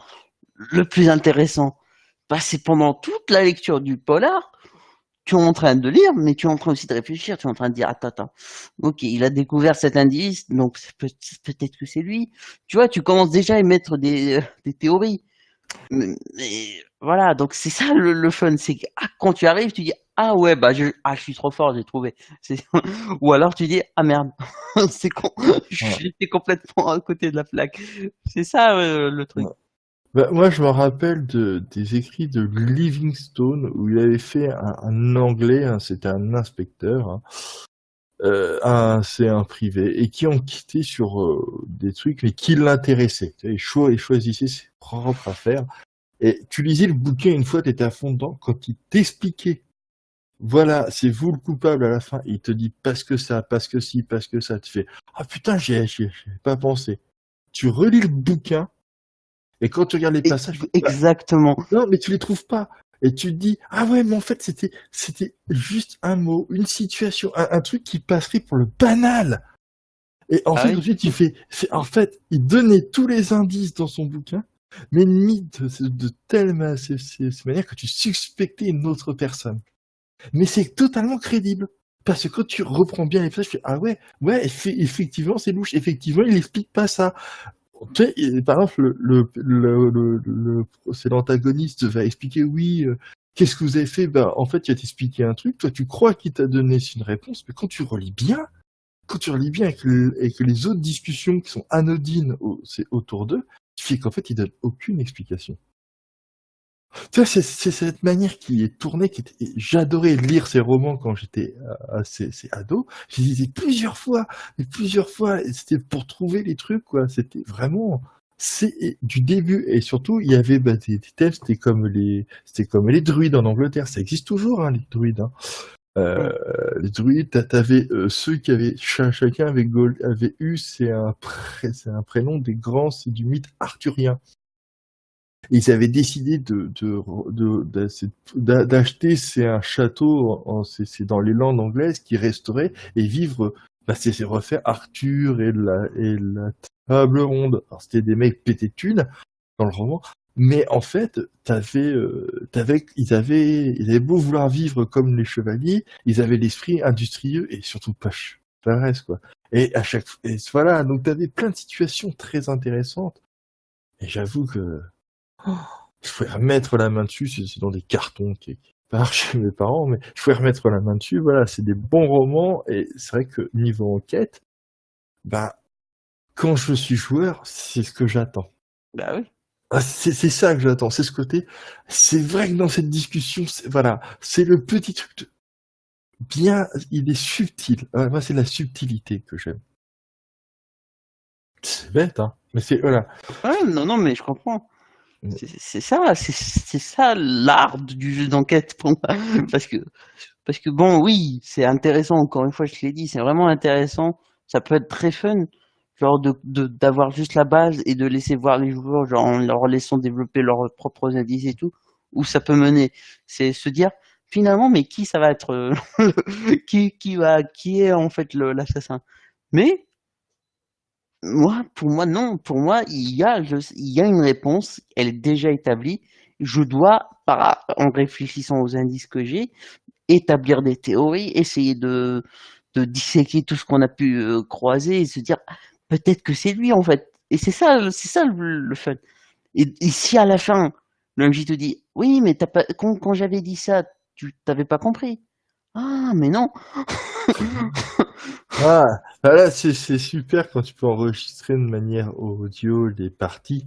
le plus intéressant, bah, c'est pendant toute la lecture du polar, tu es en train de lire, mais tu es en train aussi de réfléchir, tu es en train de dire, attends, ok, il a découvert cet indice, donc peut-être que c'est lui. Tu vois, tu commences déjà à émettre des théories. Mais voilà, donc c'est ça le fun, c'est que quand tu arrives, tu dis, ah ouais, bah je suis trop fort, j'ai trouvé. Ou alors tu dis, ah merde, c'est con, Ouais. j'étais complètement à côté de la plaque. C'est ça le truc. Ouais. Moi, je me rappelle des écrits de Livingstone où il avait fait un anglais, hein, c'était un inspecteur, hein, c'est un privé, et qui enquêtait sur des trucs, mais qui l'intéressaient. Tu sais, il choisissait ses propres affaires. Et tu lisais le bouquin une fois, t'étais à fond dedans, quand il t'expliquait, voilà, c'est vous le coupable à la fin, il te dit parce que ça, parce que si, parce que ça, tu fais, ah putain, j'y ai pas pensé. Tu relis le bouquin, et quand tu regardes les passages, Exactement. non, mais tu les trouves pas. Et tu te dis, ah ouais, mais en fait, c'était juste un mot, une situation, un truc qui passerait pour le banal. Et en fait, Oui. ensuite, en fait, il donnait tous les indices dans son bouquin, mais mis de telle manière que tu suspectais une autre personne. Mais c'est totalement crédible. Parce que quand tu reprends bien les passages, tu fais, ah ouais, effectivement, c'est louche. Effectivement, il explique pas ça. Tu sais, par exemple, c'est l'antagoniste va expliquer, oui, qu'est-ce que vous avez fait? Ben, en fait, il va t'expliquer un truc. Toi, tu crois qu'il t'a donné une réponse, mais quand tu relis bien, et que les autres discussions qui sont anodines autour d'eux, tu fais qu'en fait, ils donnent aucune explication. Tu vois, c'est cette manière qui est tournée, j'adorais lire ces romans quand j'étais assez ado. Je les lisais plusieurs fois, et c'était pour trouver les trucs, quoi. C'était vraiment, c'est du début, et surtout, il y avait des thèmes, c'était comme les druides en Angleterre. Ça existe toujours, hein, les druides, hein. Les druides, t'avais ceux qui avaient, chacun avait eu, c'est un prénom des grands, c'est du mythe arthurien. Ils avaient décidé d'acheter, c'est un château, c'est dans les Landes anglaises, qui resterait, et vivre, c'est refaire Arthur et la table ronde. Alors c'était des mecs pétés de thunes dans le roman, mais en fait, ils avaient beau vouloir vivre comme les chevaliers, ils avaient l'esprit industrieux et surtout pas reste, quoi. Et voilà, donc t'avais plein de situations très intéressantes. Et j'avoue que je pourrais remettre la main dessus, c'est dans des cartons qui partent chez mes parents, mais je pourrais remettre la main dessus. Voilà, c'est des bons romans, et c'est vrai que niveau enquête, quand je suis joueur, c'est ce que j'attends. Bah oui. C'est ça que j'attends, c'est ce côté. C'est vrai que dans cette discussion, c'est le petit truc bien, il est subtil. Moi, c'est la subtilité que j'aime. C'est bête, hein, mais voilà. Ouais, non, mais je comprends. C'est ça l'art du jeu d'enquête pour moi. Parce que bon, oui, c'est intéressant, encore une fois, je te l'ai dit, c'est vraiment intéressant. Ça peut être très fun, genre d'avoir juste la base et de laisser voir les joueurs, genre en leur laissant développer leurs propres indices et tout, où ça peut mener. C'est se dire, finalement, mais qui ça va être, qui est en fait l'assassin? Mais, pour moi, non. Pour moi, il y a une réponse, elle est déjà établie. Je dois, en réfléchissant aux indices que j'ai, établir des théories, essayer de disséquer tout ce qu'on a pu croiser et se dire peut-être que c'est lui en fait. Et c'est ça le fun. Et si à la fin, le MJ te dit oui, mais t'as pas, quand j'avais dit ça, tu t'avais pas compris. Ah, mais non. Là, c'est super quand tu peux enregistrer de manière audio les parties,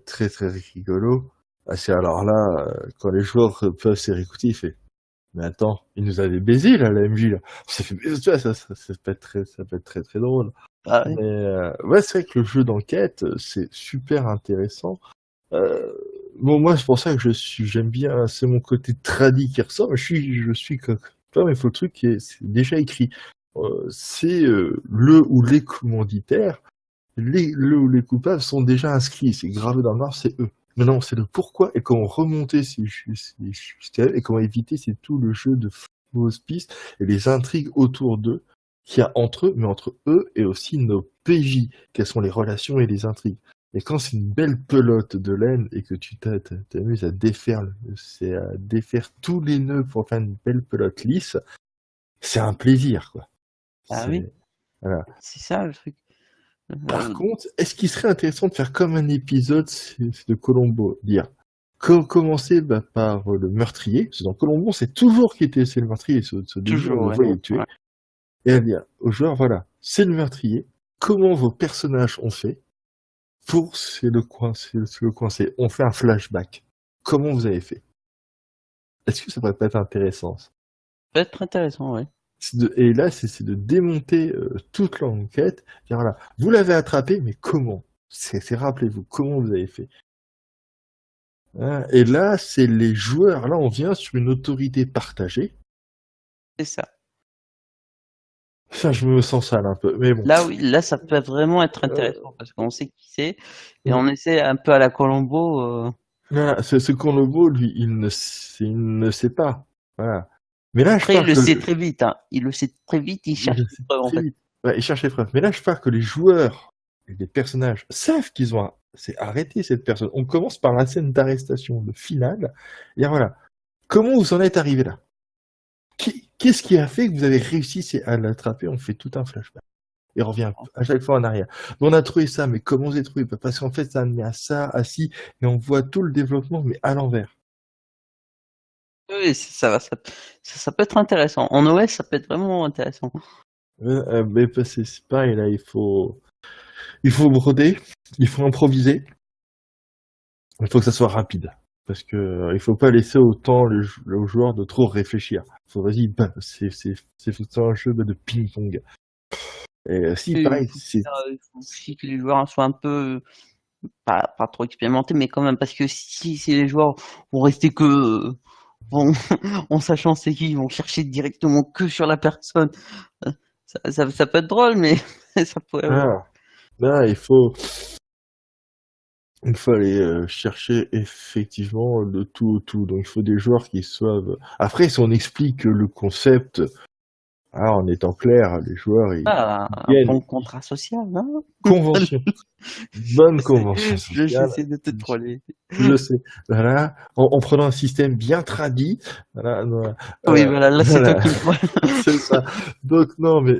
très très rigolo. Alors là, quand les joueurs peuvent se réécouter, il fait, mais attends, il nous avait baisé là, la MJ là. Ça fait, tu vois, ça peut être très très drôle. Ah, oui. Mais ouais, c'est vrai que le jeu d'enquête, c'est super intéressant. Moi, c'est pour ça que j'aime bien, c'est mon côté tradi qui ressort. Je suis comme toi, mais il faut le truc c'est déjà écrit. C'est le ou les commanditaires, le ou les coupables sont déjà inscrits, c'est gravé dans le marbre, c'est eux. Maintenant, c'est le pourquoi et comment remonter et comment éviter, c'est tout le jeu de fausses pistes et les intrigues autour d'eux qu'il y a entre eux, mais entre eux et aussi nos PJ, quelles sont les relations et les intrigues. Et quand c'est une belle pelote de laine et que tu t'amuses à défaire tous les nœuds pour faire une belle pelote lisse, c'est un plaisir, quoi. Ah oui, Voilà. c'est ça le truc. Par contre, est-ce qu'il serait intéressant de faire comme un épisode de Colombo, dire commencer par le meurtrier, parce que dans Colombo, c'est toujours c'est le meurtrier, ce début, Toujours, on le ouais. voit, il est tué, Ouais. et à dire aux joueurs, voilà, c'est le meurtrier, comment vos personnages ont fait pour le coincer, on fait un flashback, comment vous avez fait? Est-ce que ça pourrait pas être intéressant, ça? Ça peut être intéressant, ouais. Et là, c'est de démonter toute l'enquête. Dire, voilà, vous l'avez attrapé, mais comment? Rappelez-vous, comment vous avez fait? Hein, et là, c'est les joueurs. Là, on vient sur une autorité partagée. C'est ça. Ça, je me sens sale un peu, mais bon. Là, oui, là, ça peut vraiment être intéressant parce qu'on sait qui c'est et on essaie un peu à la Colombo. Voilà, ce Colombo, lui, il ne sait pas. Voilà. Mais là, je Après, il parle le que sait très vite, hein. Il le sait très vite, il cherche des preuves, en très fait. vite. Ouais, il cherche les preuves. Mais là, je parle que les joueurs et les personnages savent qu'ils ont c'est arrêté cette personne. On commence par la scène d'arrestation, le final. Et voilà. Comment vous en êtes arrivé là? Qu'est-ce qui a fait que vous avez réussi à l'attraper? On fait tout un flashback. Et on revient à chaque fois en arrière. Mais on a trouvé ça, mais comment vous avez trouvé? Parce qu'en fait, ça a amené à ça, à ci, et on voit tout le développement, mais à l'envers. Oui, ça peut être intéressant. En OS, ça peut être vraiment intéressant. Mais c'est pareil, là, il faut broder, il faut improviser, il faut que ça soit rapide. Parce que il faut pas laisser autant aux joueurs de trop réfléchir. Faut vas-y, c'est tout un jeu de ping-pong. Et si, Et pareil, il faut aussi que les joueurs soient un peu, pas trop expérimentés, mais quand même, parce que si les joueurs vont rester que, vont, en sachant c'est qui, ils vont chercher directement que sur la personne, ça peut être drôle, mais ça pourrait. là, il faut aller chercher effectivement le tout au tout. Donc il faut des joueurs qui soient. Après, si on explique le concept, en étant clair, les joueurs ils Un viennent. bon contrat social, hein. Convention. Bonne convention sociale. J'essaie de te troller. Je sais. Voilà. En prenant un système bien tradit. Voilà. Oui, voilà, là, c'est toi voilà. qui me troll. C'est ça. Donc, non, mais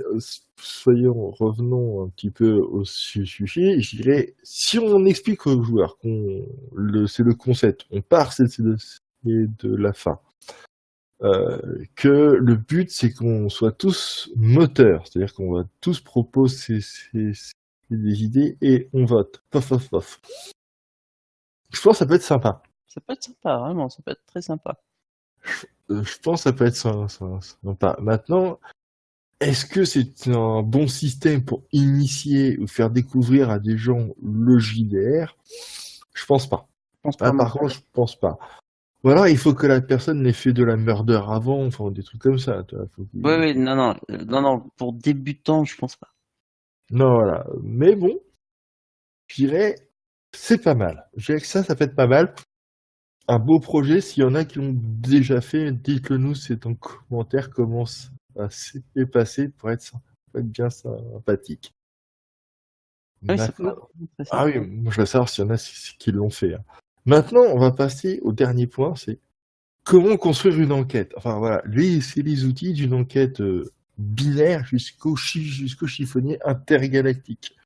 revenons un petit peu au sujet. Je dirais, si on explique aux joueurs c'est le concept, on part, c'est de la fin. Que le but, c'est qu'on soit tous moteurs. C'est-à-dire qu'on va tous proposer des idées et on vote. Pof, pof, pof. Je pense que ça peut être sympa. Ça peut être sympa, vraiment, ça peut être très sympa. Je pense que ça peut être sympa. Maintenant, est-ce que c'est un bon système pour initier ou faire découvrir à des gens le JDR? Je pense pas. Par contre, je pense pas. Ou alors, il faut que la personne ait fait de la murder avant, enfin, des trucs comme ça. Oui, non, pour débutants, je pense pas. Non, voilà. Mais bon, je dirais, c'est pas mal. Je dirais que ça peut être pas mal. Un beau projet, s'il y en a qui l'ont déjà fait, dites-le nous, c'est en commentaire comment ça s'est passé pour être bien sympathique. Oui, Maintenant, très sympa. oui, moi je veux savoir s'il y en a qui l'ont fait. Hein. Maintenant, on va passer au dernier point, c'est comment construire une enquête. Enfin voilà, c'est les outils d'une enquête binaire jusqu'au chiffonnier intergalactique.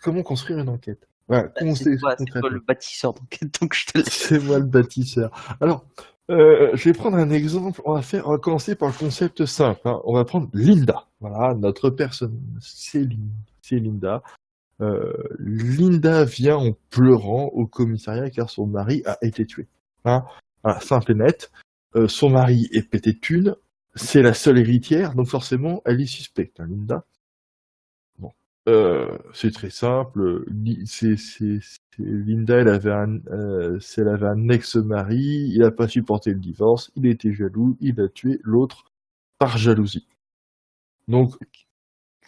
Comment construire une enquête? Voilà, C'est toi le bâtisseur d'enquête, donc je te laisse. C'est moi le bâtisseur. Alors, je vais prendre un exemple. On va commencer par le concept simple. Hein. On va prendre Linda. Voilà, notre personne, c'est Linda. Linda vient en pleurant au commissariat car son mari a été tué. Hein. Voilà, simple et net. Son mari est pété de thunes. C'est la seule héritière, donc forcément, elle est suspecte, hein, Linda. Bon. C'est très simple. Linda, elle avait un ex-mari, il a pas supporté le divorce, il était jaloux, il a tué l'autre par jalousie. Donc,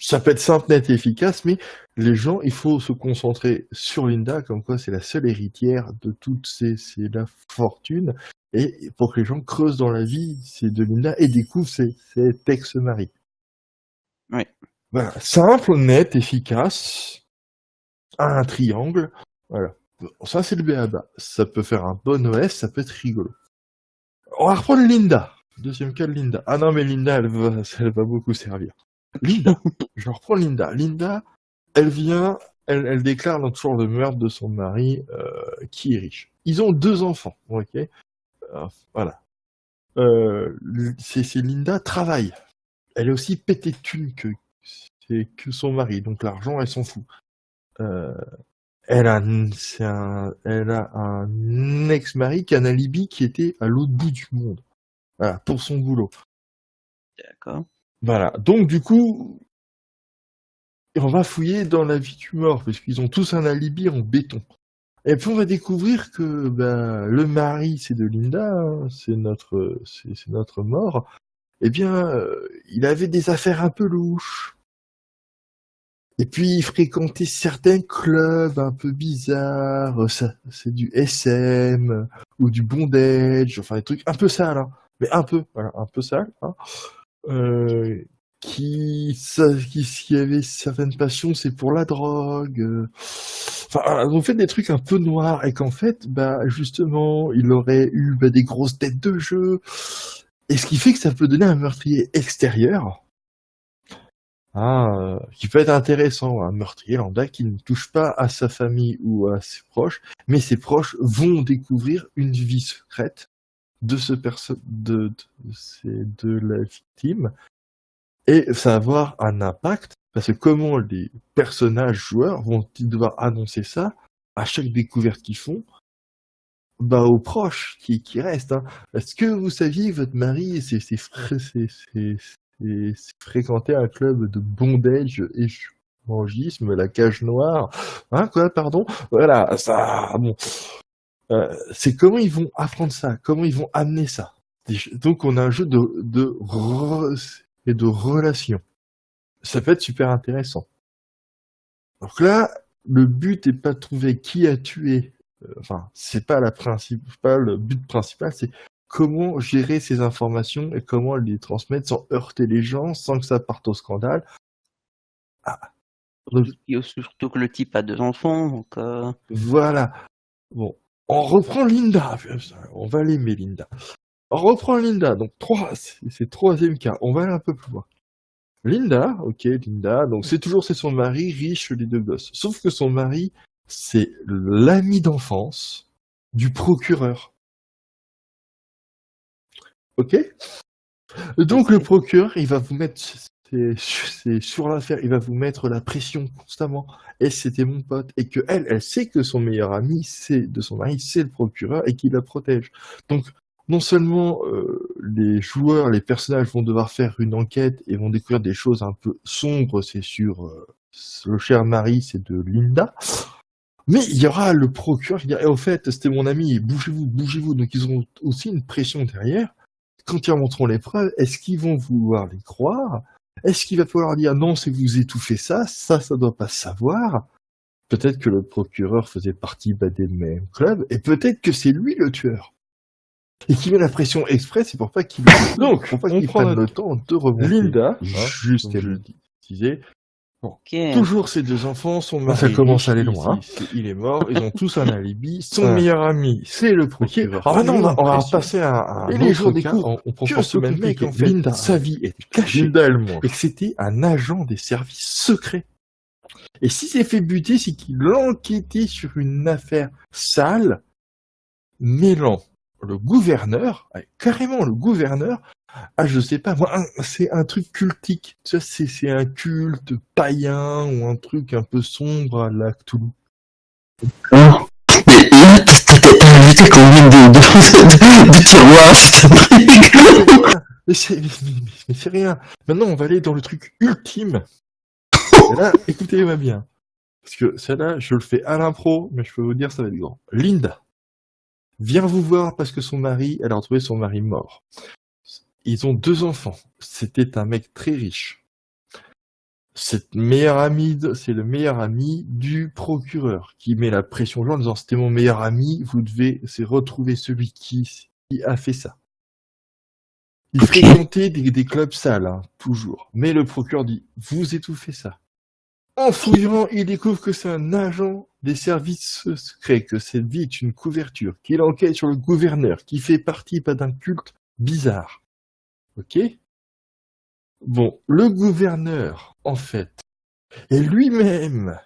ça peut être simple, net et efficace, mais les gens, il faut se concentrer sur Linda, comme quoi c'est la seule héritière de toutes la fortune, et pour que les gens creusent dans la vie de Linda et découvrent cet ex-mari. Oui. Voilà, simple, net, efficace, un triangle, voilà. Ça, c'est le b.a.-ba. Ça peut faire un bon OS, ça peut être rigolo. On va reprendre Linda. Deuxième cas de Linda. Ah non, mais Linda, elle va beaucoup servir. Linda. Je reprends Linda. Linda, elle vient, elle déclare toujours le meurtre de son mari, qui est riche. Ils ont 2 enfants, ok? Voilà. C'est Linda travaille. Elle est aussi pétée de thunes que son mari, donc l'argent, elle s'en fout. Elle a un ex-mari qui a un alibi qui était à l'autre bout du monde. Voilà, pour son boulot. D'accord. Voilà. Donc, du coup, on va fouiller dans la vie du mort, parce qu'ils ont tous un alibi en béton. Et puis, on va découvrir que le mari, c'est de Linda, hein, c'est notre mort. Eh bien, il avait des affaires un peu louches. Et puis, il fréquentait certains clubs un peu bizarres. Ça, c'est du SM ou du bondage, enfin des trucs un peu sales, hein. Mais un peu, voilà, un peu sales, hein. Qui avait certaines passions, c'est pour la drogue. Enfin, on fait des trucs un peu noirs et qu'en fait, justement, il aurait eu des grosses têtes de jeu. Et ce qui fait que ça peut donner un meurtrier extérieur, qui peut être intéressant, un meurtrier lambda qui ne touche pas à sa famille ou à ses proches, mais ses proches vont découvrir une vie secrète de de la victime. Et ça va avoir un impact, parce que comment les personnages joueurs vont-ils devoir annoncer ça à chaque découverte qu'ils font, aux proches qui restent, hein. Est-ce que vous saviez que votre mari fréquentait un club de bondage et échangisme, la cage noire? Hein, quoi, pardon? Voilà, ça, bon. C'est comment ils vont apprendre ça, comment ils vont amener ça. Donc on a un jeu et de relations. Ça peut être super intéressant. Donc là, le but n'est pas de trouver qui a tué. C'est pas le but principal, c'est comment gérer ces informations et comment les transmettre sans heurter les gens, sans que ça parte au scandale. Surtout que le type a 2 enfants, donc... Voilà. Bon, on reprend Linda. On va l'aimer, Linda. On reprend Linda. Donc, c'est le troisième cas. On va aller un peu plus loin. Linda, donc c'est son mari, riche, les 2 gosses. Sauf que son mari, c'est l'ami d'enfance du procureur. Ok? Donc le procureur, il va vous mettre c'est sur l'affaire, il va vous mettre la pression constamment. Et c'était mon pote. Et que elle sait que son meilleur ami, de son mari, c'est le procureur et qu'il la protège. Donc, non seulement les joueurs, les personnages vont devoir faire une enquête et vont découvrir des choses un peu sombres, c'est sur le cher mari, c'est de Linda, mais il y aura le procureur qui dira au fait, c'était mon ami, bougez-vous. Donc ils ont aussi une pression derrière. Quand ils remonteront les preuves, est-ce qu'ils vont vouloir les croire? Est-ce qu'il va falloir dire non, c'est vous étouffez ça doit pas se savoir? Peut-être que le procureur faisait partie des mêmes clubs, et peut-être que c'est lui le tueur. Et qui met la pression exprès, c'est pour pas qu'il prenne le temps de remonter. Linda, juste comme je le disais. Bon, toujours ses 2 enfants, son mari. Ça commence à aller loin. Il est mort, ils ont tous un alibi. Son meilleur ami, c'est le procureur. Alors maintenant, on va passer à un et les jours des cours. On prend ce même mec, en fait. Linda, sa vie était cachée. Et que c'était un agent des services secrets. Et s'il s'est fait buter, c'est qu'il enquêtait sur une affaire sale, mêlant le gouverneur, carrément le gouverneur, je sais pas, moi, c'est un truc cultique. Tu vois, c'est un culte païen ou un truc un peu sombre à la Cthulhu. Alors, mais là, t'as invité combien de tiroirs, mais c'est rien. Maintenant, on va aller dans le truc ultime. Et là, écoutez-moi bien. Parce que celle-là, je le fais à l'impro, mais je peux vous dire, ça va être grand. Linda vient vous voir parce que elle a retrouvé son mari mort. Ils ont 2 enfants. C'était un mec très riche. C'est le meilleur ami du procureur qui met la pression aux gens en disant c'était mon meilleur ami, vous devez retrouver celui qui a fait ça. Il fréquentait des clubs sales, hein, toujours. Mais le procureur dit vous étouffez ça. En fouillant, il découvre que c'est un agent des services secrets, que cette vie est une couverture, qu'il enquête sur le gouverneur, qui fait partie d'un culte bizarre. Ok? Bon, le gouverneur, en fait, est lui-même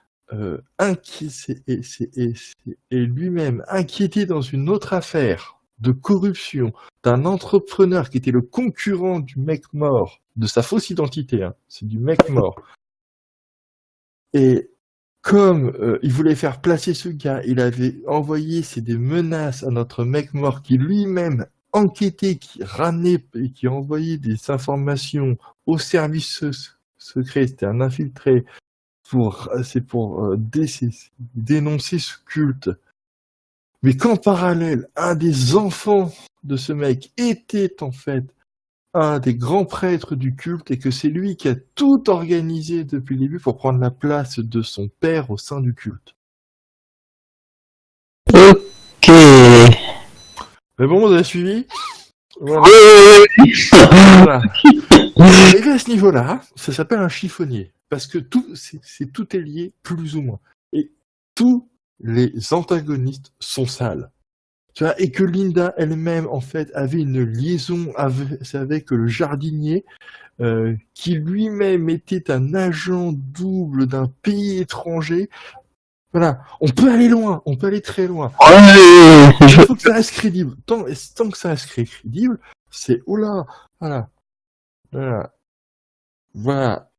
inquiété dans une autre affaire de corruption d'un entrepreneur qui était le concurrent du mec mort, de sa fausse identité, hein, c'est du mec mort. Et comme il voulait faire placer ce gars, il avait envoyé des menaces à notre mec mort qui lui-même enquêté, qui ramenait et qui envoyait des informations aux services secrets, c'était un infiltré pour dénoncer ce culte. Mais qu'en parallèle, un des enfants de ce mec était en fait un des grands prêtres du culte et que c'est lui qui a tout organisé depuis le début pour prendre la place de son père au sein du culte. Ok. Mais bon, vous avez suivi? Voilà. Oui. Voilà. Arrivé à ce niveau-là, ça s'appelle un chiffonnier. Parce que tout est lié, plus ou moins. Et tous les antagonistes sont sales. Tu vois, et que Linda elle-même, en fait, avait une liaison avec le jardinier, qui lui-même était un agent double d'un pays étranger. Voilà, on peut aller loin, on peut aller très loin. Ouais, Il faut que ça reste crédible. Tant que ça reste crédible, c'est oula, voilà, voilà, voilà.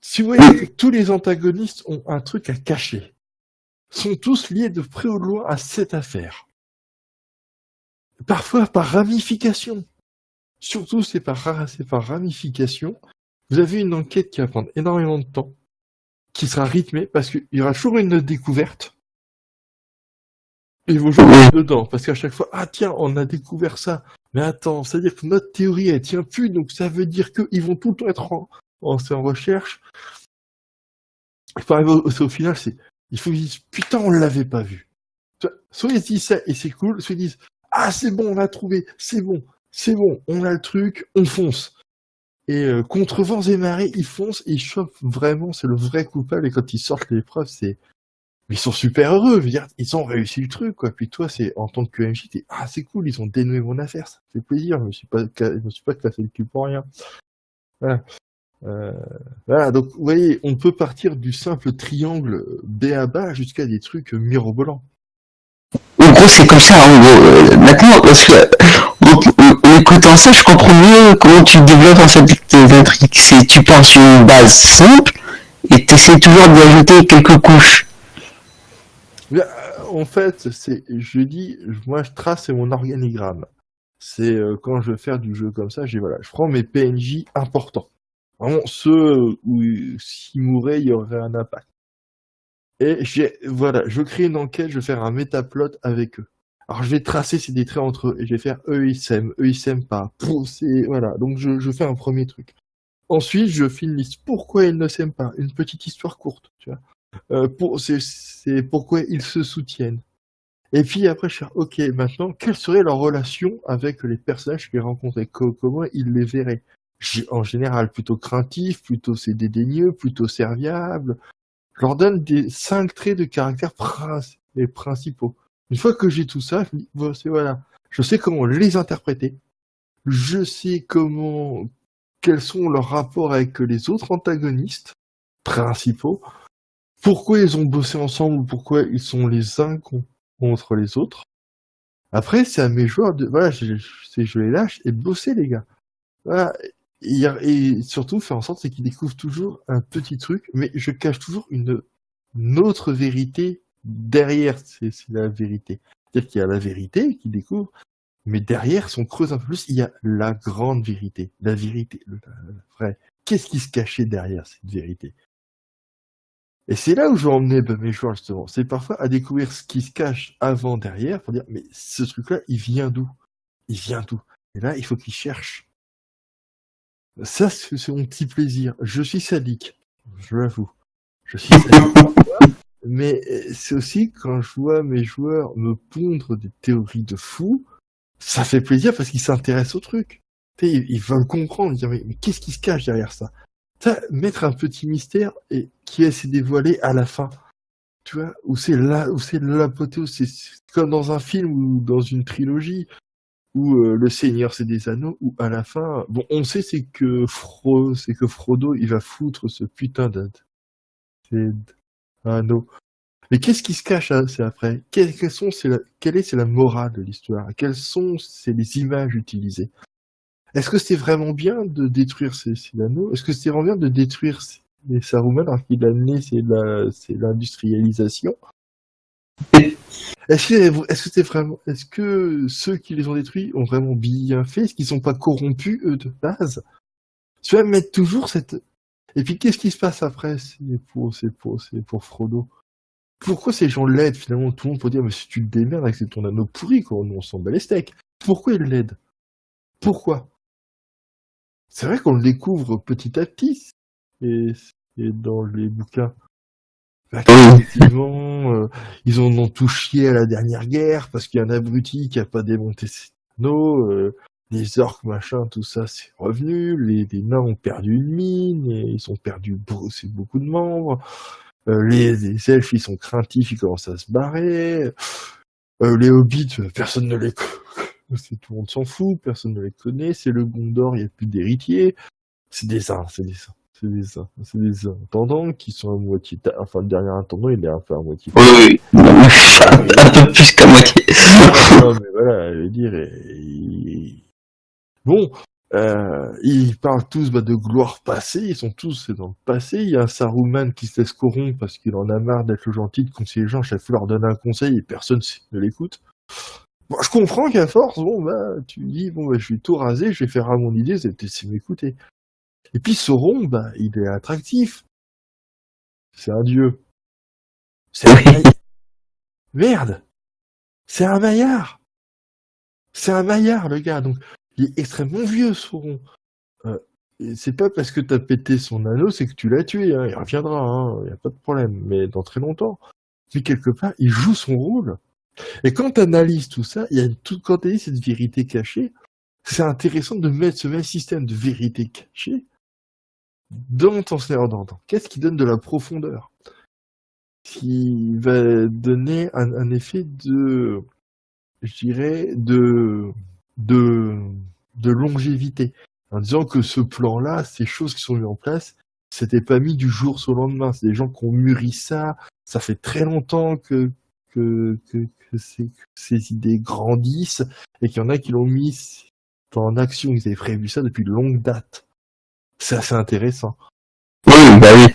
Si vous voyez que tous les antagonistes ont un truc à cacher, sont tous liés de près ou de loin à cette affaire. Parfois par ramification. Surtout c'est par ramification. Vous avez une enquête qui va prendre énormément de temps, qui sera rythmée parce qu'il y aura toujours une découverte. Et ils vont jouer dedans, parce qu'à chaque fois, ah tiens, on a découvert ça. Mais attends, c'est-à-dire que notre théorie, elle tient plus, donc ça veut dire qu'ils vont tout le temps être en recherche. Et pour arriver au final, il faut qu'ils disent, putain, on l'avait pas vu. Soit ils se disent ça, et c'est cool, soit ils disent, ah c'est bon, on l'a trouvé, c'est bon, on a le truc, on fonce. Et contre vents et marées, ils foncent, et ils chopent vraiment, c'est le vrai coupable, et quand ils sortent les preuves, mais ils sont super heureux, je veux dire, ils ont réussi le truc, quoi. Puis toi, c'est, en tant que MJ, c'est cool, ils ont dénoué mon affaire, ça fait plaisir, je me suis pas cassé le cul pour rien. Voilà. Voilà, donc, vous voyez, on peut partir du simple triangle B.A.B.A. jusqu'à des trucs mirobolants. En gros, c'est comme ça, en gros. Maintenant, parce que, en écoutant ça, je comprends mieux comment tu développes, en fait, tes intrigues. Tu pars sur une base simple, et t'essaies toujours d'y ajouter quelques couches. En fait, moi je trace, c'est mon organigramme. C'est quand je veux faire du jeu comme ça, je prends mes PNJ importants. Vraiment ceux où s'ils mouraient, il y aurait un impact. Et je crée une enquête, je vais faire un métaplot avec eux. Alors je vais tracer des traits entre eux et je vais faire eux ils s'aiment pas. Voilà, donc je fais un premier truc. Ensuite, je fais une liste. Pourquoi ils ne s'aiment pas? Une petite histoire courte, tu vois. C'est pourquoi ils se soutiennent. Et puis après, je fais, ok, maintenant, quelle serait leur relation avec les personnages qu'ils rencontraient? Comment ils les verraient? En général, plutôt craintifs, plutôt c'est dédaigneux, plutôt serviable. Je leur donne 5 traits de caractère principaux. Une fois que j'ai tout ça, je me dis, voilà, je sais comment les interpréter. Je sais quels sont leurs rapports avec les autres antagonistes principaux. Pourquoi ils ont bossé ensemble ou pourquoi ils sont les uns contre les autres. Après, c'est à mes joueurs je les lâche et bosser, les gars. Voilà. Et surtout, faire en sorte qu'ils découvrent toujours un petit truc, mais je cache toujours une autre vérité derrière c'est la vérité. C'est-à-dire qu'il y a la vérité qu'ils découvrent, mais derrière, si on creuse un peu plus, il y a la grande vérité. La vérité, la vraie. Qu'est-ce qui se cachait derrière cette vérité? Et c'est là où je veux emmener mes joueurs, justement. C'est parfois à découvrir ce qui se cache avant, derrière, pour dire, mais ce truc-là, il vient d'où? Et là, il faut qu'ils cherchent. Ça, c'est mon petit plaisir. Je suis sadique, je l'avoue. Je suis sadique parfois, mais c'est aussi quand je vois mes joueurs me pondre des théories de fous, ça fait plaisir parce qu'ils s'intéressent au truc. Ils veulent comprendre, dire, mais qu'est-ce qui se cache derrière ça? Mettre un petit mystère et qui va se dévoiler à la fin. Tu vois, où c'est l'apothéose, c'est comme dans un film ou dans une trilogie où le Seigneur c'est des anneaux, où à la fin, bon, on sait c'est que Frodo il va foutre ce putain d'anneau. Mais qu'est-ce qui se cache c'est après? Quelle est la morale de l'histoire? Quelles sont les images utilisées? Est-ce que c'est vraiment bien de détruire ces anneaux? Est-ce que c'est vraiment bien de détruire les Saruman alors qu'il a amené c'est l'industrialisation? Est-ce que ceux qui les ont détruits ont vraiment bien fait? Est-ce qu'ils sont pas corrompus, eux, de base? Tu vas mettre toujours cette... Et puis, qu'est-ce qui se passe après? C'est pour Frodo. Pourquoi ces gens l'aident, finalement? Tout le monde peut dire, mais si tu te démerdes avec ton anneau pourri, quoi, nous, on s'en bat les steaks. Pourquoi ils l'aident? Pourquoi? C'est vrai qu'on le découvre petit à petit, et dans les bouquins. Bah, effectivement, ils en ont tout chié à la dernière guerre, parce qu'il y a un abruti qui a pas démonté ses anneaux, les orques, machin, tout ça, c'est revenu, les nains ont perdu une mine, et ils ont perdu beaucoup de membres, les elfes, ils sont craintifs, ils commencent à se barrer, les hobbits, personne ne les connaît, tout le monde s'en fout, personne ne les connaît, c'est le Gondor, il n'y a plus d'héritiers, c'est des intendants qui sont à moitié... Enfin, le dernier intendant, il est un peu à moitié... Oui, un peu plus qu'à moitié. Non, mais voilà, je veux dire... Bon, ils parlent tous de gloire passée, ils sont tous dans le passé. Il y a un Saruman qui se laisse corrompre parce qu'il en a marre d'être le gentil, de conseiller les gens, chaque fois leur donne un conseil et personne ne l'écoute. Bon, je comprends qu'à force, tu dis, je vais tout raser, je vais faire à mon idée, c'est m'écouter. Et puis Sauron, il est attractif. C'est un dieu. C'est un maillard. Merde. C'est un maillard. C'est un maillard, le gars. Donc, il est extrêmement vieux, Sauron. C'est pas parce que t'as pété son anneau, c'est que tu l'as tué. Hein. Il reviendra, y a pas de problème. Mais dans très longtemps. Mais quelque part, il joue son rôle. Et quand t'analyses tout ça, quand t'analyses cette vérité cachée, c'est intéressant de mettre ce même système de vérité cachée dans ton Seigneur d'Antan. Qu'est-ce qui donne de la profondeur? Qui va donner un effet de, je dirais, de longévité. En disant que ce plan-là, ces choses qui sont mises en place, c'était pas mis du jour au lendemain. C'est des gens qui ont mûri ça. Ça fait très longtemps que ces idées grandissent et qu'il y en a qui l'ont mis en action. Ils avaient prévu ça depuis de longue date. C'est assez intéressant. Oui, oui.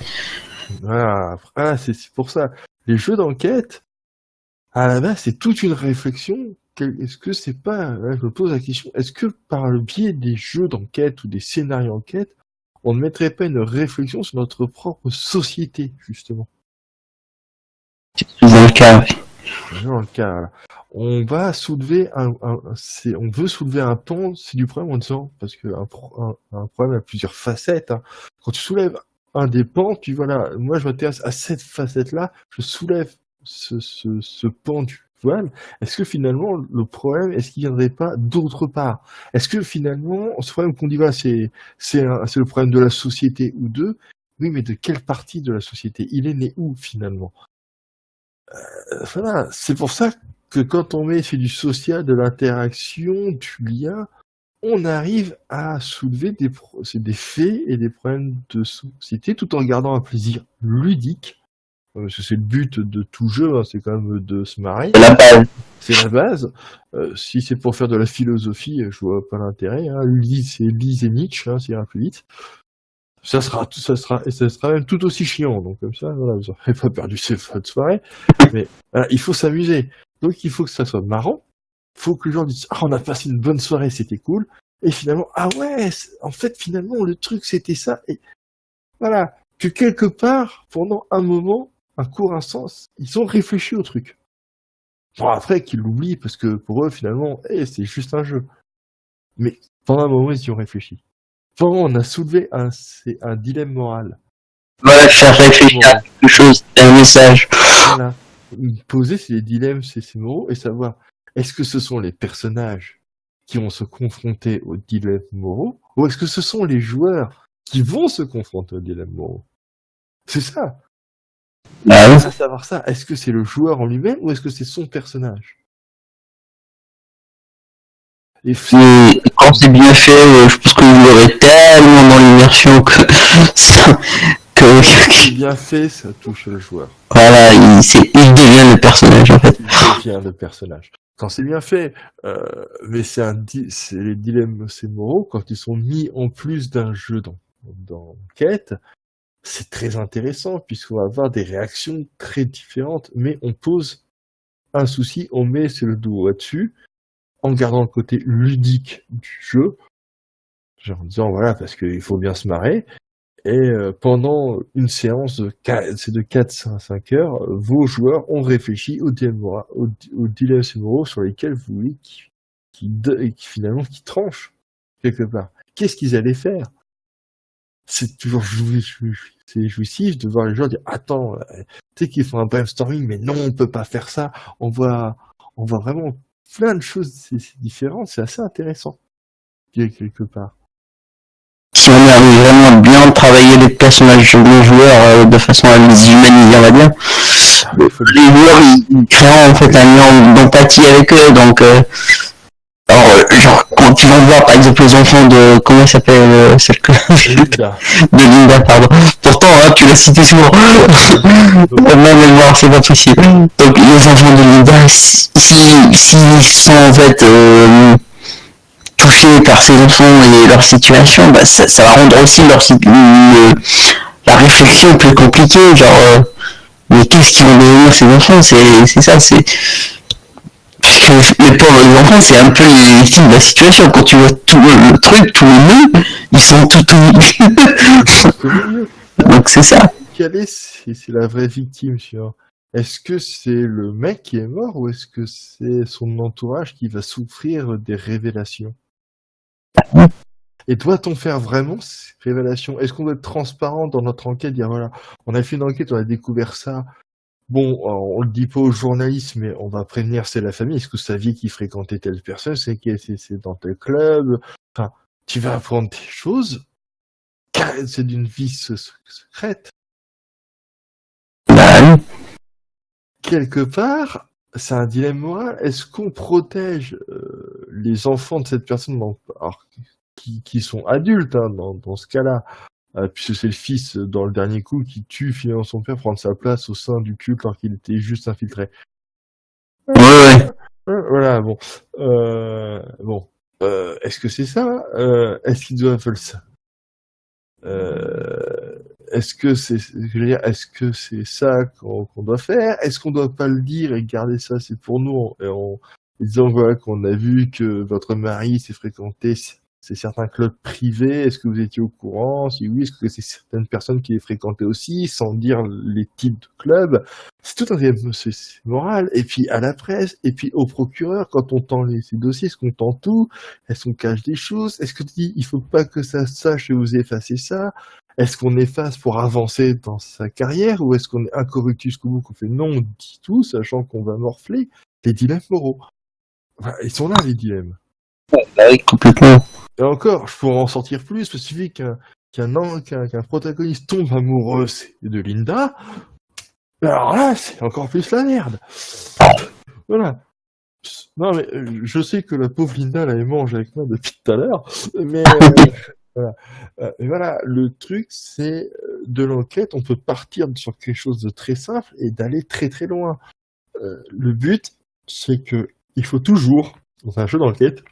Voilà, c'est pour ça. Les jeux d'enquête, à la base, c'est toute une réflexion. Est-ce que c'est pas, là, je me pose la question, est-ce que par le biais des jeux d'enquête ou des scénarios d'enquête, on ne mettrait pas une réflexion sur notre propre société, justement? C'est dans le cas. Dans le cas, là. On va soulever on veut soulever un pan, c'est du problème en disant, parce que un problème a plusieurs facettes, hein. Quand tu soulèves un des pans, puis voilà, moi je m'intéresse à cette facette-là, je soulève ce pan du voile. Est-ce que finalement, le problème, est-ce qu'il viendrait pas d'autre part? Est-ce que finalement, ce problème qu'on dit, voilà, c'est le problème de la société ou d'eux, oui, mais de quelle partie de la société? Il est né où, finalement? Voilà, c'est pour ça que quand on fait du social, de l'interaction, du lien, on arrive à soulever des faits et des problèmes de société tout en gardant un plaisir ludique. Parce que c'est le but de tout jeu, hein, c'est quand même de se marrer. C'est la base. Si c'est pour faire de la philosophie, je vois pas l'intérêt. Hein. Lise et Nietzsche, hein, ça ira plus vite. Ça sera même tout aussi chiant. Donc comme ça, voilà, vous n'aurez pas perdu votre soirée. Mais voilà, il faut s'amuser. Donc il faut que ça soit marrant. Il faut que les gens disent, on a passé une bonne soirée, c'était cool. Et finalement, en fait, finalement, le truc, c'était ça. Et voilà, que quelque part, pendant un moment, un court instant, ils ont réfléchi au truc. Bon, après, qu'ils l'oublient, parce que pour eux, finalement, c'est juste un jeu. Mais pendant un moment, ils y ont réfléchi. Pendant, on a soulevé un dilemme moral. Voilà, faire réfléchir à quelque chose, un message. Voilà. Poser ces dilemmes, ces moraux, et savoir, est-ce que ce sont les personnages qui vont se confronter aux dilemmes moraux, ou est-ce que ce sont les joueurs qui vont se confronter aux dilemmes moraux? C'est ça. À savoir ça, est-ce que c'est le joueur en lui-même, ou est-ce que c'est son personnage? Et quand c'est bien fait, je pense que vous l'aurez tellement dans l'immersion que c'est bien fait, ça touche le joueur. Voilà, il devient le personnage en fait. Il devient le personnage. Quand c'est bien fait, mais c'est les dilemmes, c'est moraux, quand ils sont mis en plus d'un jeu d'enquête, c'est très intéressant puisqu'on va avoir des réactions très différentes, mais on pose un souci, on met le doigt dessus, en gardant le côté ludique du jeu, genre en disant voilà, parce qu'il faut bien se marrer, et pendant une séance de 4-5 heures, vos joueurs ont réfléchi aux dilemmes moraux sur lesquels vous voulez finalement qui tranchent quelque part. Qu'est-ce qu'ils allaient faire? C'est toujours c'est jouissif de voir les gens dire attends, tu sais qu'ils font un brainstorming, mais non, on peut pas faire ça. On voit vraiment plein de choses différentes. C'est assez intéressant quelque part. Si on arrive vraiment bien travailler les personnages, les joueurs, de façon à les humaniser, on va dire, les joueurs, ils créent en fait un lien d'empathie avec eux, donc, alors, genre, quand tu vas voir, par exemple, les enfants de, comment s'appelle, celle que, de Linda, pardon. Pourtant, hein, tu l'as cité souvent. Même mémoire, c'est pas possible. Donc, les enfants de Linda, s'ils sont, en fait, touchés par ces enfants et leur situation, bah, ça va rendre aussi la réflexion plus compliquée, genre, mais qu'est-ce qu'ils vont devenir ces enfants? C'est ça, les pauvres enfants, c'est un peu les victimes de la situation. Quand tu vois tout le truc, tous les nœuds, ils sont tout. Donc c'est ça. C'est la vraie victime, tu vois. Est-ce que c'est le mec qui est mort ou est-ce que c'est son entourage qui va souffrir des révélations? Et doit-on faire vraiment ces révélations? Est-ce qu'on doit être transparent dans notre enquête, dire voilà, on a fait une enquête, on a découvert ça. Bon, on le dit pas aux journalistes, mais on va prévenir, c'est la famille. Est-ce que vous saviez qu'il fréquentait telle personne? C'est dans tel club? Enfin, tu vas apprendre des choses. C'est d'une vie secrète. Quelque part, c'est un dilemme moral. Est-ce qu'on protège les enfants de cette personne qui sont adultes hein, dans ce cas-là, puisque c'est le fils dans le dernier coup qui tue finalement son père, prendre sa place au sein du culte alors qu'il était juste infiltré. Ouais. Voilà, bon. Est-ce que c'est ça? Est-ce qu'ils doivent faire ça? Est-ce que c'est ça qu'on doit faire? Est-ce qu'on doit pas le dire et garder ça, c'est pour nous, en disant voilà qu'on a vu que votre mari s'est fréquenté c'est certains clubs privés, est-ce que vous étiez au courant? Si oui, est-ce que c'est certaines personnes qui les fréquentaient aussi, sans dire les types de clubs? C'est tout un c'est moral. Et puis à la presse, et puis au procureur, quand on tend ces dossiers, est-ce qu'on tend tout? Est-ce qu'on cache des choses? Est-ce que tu dis, il faut pas que ça sache et vous effacez ça? Est-ce qu'on efface pour avancer dans sa carrière? Ou est-ce qu'on est incorruptus jusqu'au bout, qu'on fait non, on dit tout, sachant qu'on va morfler? Les dilemmes moraux. Enfin, ils sont là, les dilemmes. Bah oui, complètement. Et encore, je pourrais en sortir plus, parce qu'il suffit qu'un protagoniste tombe amoureux de Linda, alors là, c'est encore plus la merde. Voilà. Non, mais je sais que la pauvre Linda, elle mange avec moi depuis tout à l'heure, mais voilà. Mais voilà, le truc, c'est de l'enquête, on peut partir sur quelque chose de très simple et d'aller très très loin. Le but, c'est que il faut toujours, dans un jeu d'enquête,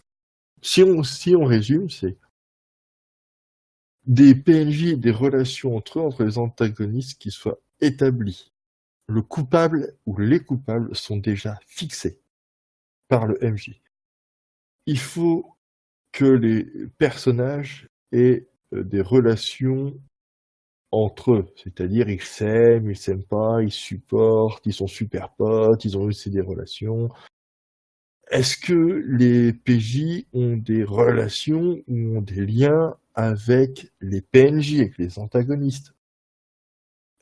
si on résume, c'est des PNJ, des relations entre les antagonistes qui soient établies. Le coupable ou les coupables sont déjà fixés par le MJ. Il faut que les personnages aient des relations entre eux, c'est-à-dire ils s'aiment pas, ils supportent, ils sont super potes, ils ont aussi des relations. Est-ce que les PJ ont des relations ou ont des liens avec les PNJ, avec les antagonistes?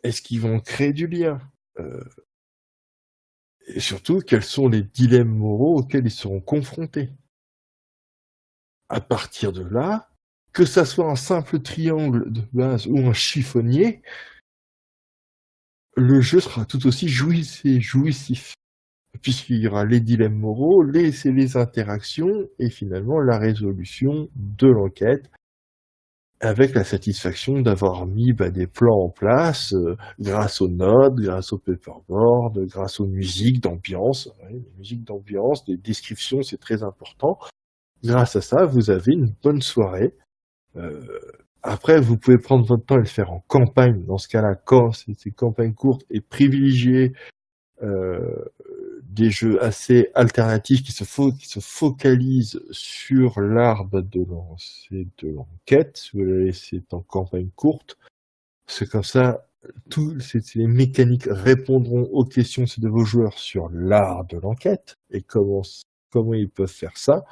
Est-ce qu'ils vont créer du lien? Et surtout, quels sont les dilemmes moraux auxquels ils seront confrontés? À partir de là, que ça soit un simple triangle de base ou un chiffonnier, le jeu sera tout aussi jouissif. Puisqu'il y aura les dilemmes moraux, les interactions et finalement la résolution de l'enquête avec la satisfaction d'avoir mis des plans en place grâce aux notes, grâce au paperboard, grâce aux musiques d'ambiance. Les musiques d'ambiance, des descriptions, c'est très important. Grâce à ça, vous avez une bonne soirée. Après, vous pouvez prendre votre temps et le faire en campagne. Dans ce cas-là, quand c'est campagnes courtes et privilégier des jeux assez alternatifs qui se focalisent sur l'art de lancer de l'enquête. Si vous voulez, c'est en campagne courte. C'est comme ça, les mécaniques répondront aux questions de vos joueurs sur l'art de l'enquête et comment ils peuvent faire ça.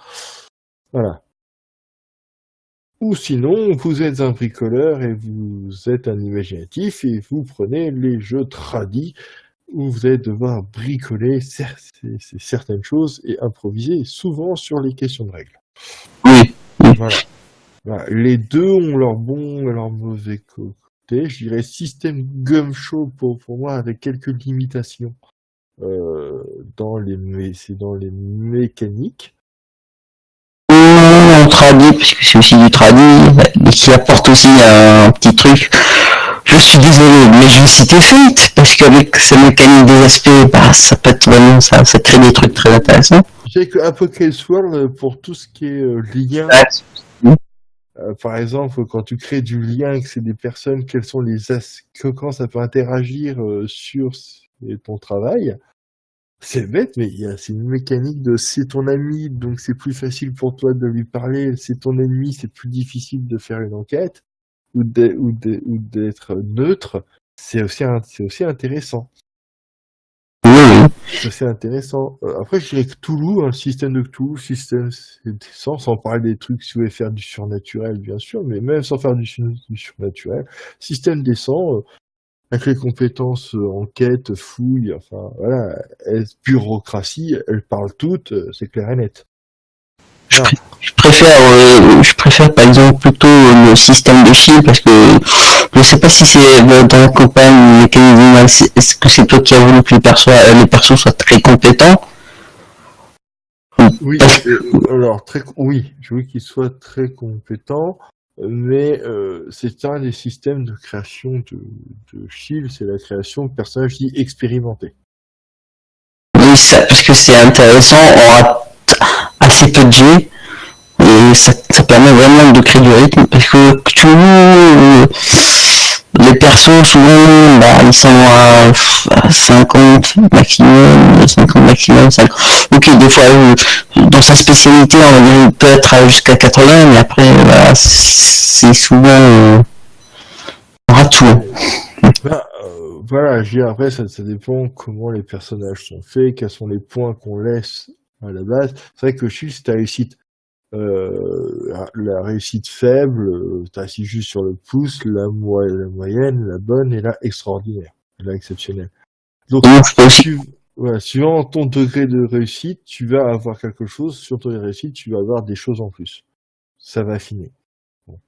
Voilà. Ou sinon, vous êtes un bricoleur et vous êtes un imaginatif et vous prenez les jeux tradis où vous allez devoir bricoler certaines choses et improviser, souvent sur les questions de règles. Oui. Voilà. Les deux ont leur bon et leur mauvais côté. Je dirais système gumshoe pour moi avec quelques limitations dans les mécaniques. En tradi, parce que c'est aussi du tradi, et qui apporte aussi un petit truc. Je suis désolé, mais je vais citer Fate, parce qu'avec sa mécanique des aspects, ça peut être vraiment, ça crée des trucs très intéressants. Je sais que Apocalypse World, pour tout ce qui est lien, par exemple, quand tu crées du lien avec des personnes, quels sont comment ça peut interagir sur ton travail. C'est bête, mais c'est une mécanique de c'est ton ami, donc c'est plus facile pour toi de lui parler, c'est ton ennemi, c'est plus difficile de faire une enquête, ou d'être neutre, c'est aussi intéressant. C'est aussi intéressant. Après, je dirais que Cthulhu, un système de Cthulhu, sans parler des trucs si vous voulez faire du surnaturel, bien sûr, mais même sans faire du surnaturel, système décent, avec les compétences enquête, fouille, enfin voilà, bureaucratie, elles parlent toutes, c'est clair et net. Je préfère par exemple plutôt le système de shield parce que je sais pas si c'est dans la campagne mécanique, est-ce que c'est toi qui as voulu que les persos soient très compétents? Oui, alors oui, je veux qu'ils soient très compétents. Mais c'est un des systèmes de création de shield, c'est la création de personnages dits expérimentés. Oui, ça, parce que c'est intéressant, on a assez peu de jeux, et ça permet vraiment de créer du rythme, parce que les persos, souvent, ils sont à 50 maximum, 50 maximum, 50. Ok, des fois, dans sa spécialité, on peut être jusqu'à 80, mais après, voilà, c'est souvent, on rate tout. Voilà, je dis après, ça dépend comment les personnages sont faits, quels sont les points qu'on laisse à la base. C'est vrai que Shield, c'est ta réussite. La réussite faible, t'as assis juste sur le pouce, la moyenne, la bonne et la extraordinaire, la exceptionnelle. Donc, suivant ton degré de réussite, tu vas avoir quelque chose, sur ton degré de réussite, tu vas avoir des choses en plus. Ça va affiner. Bon.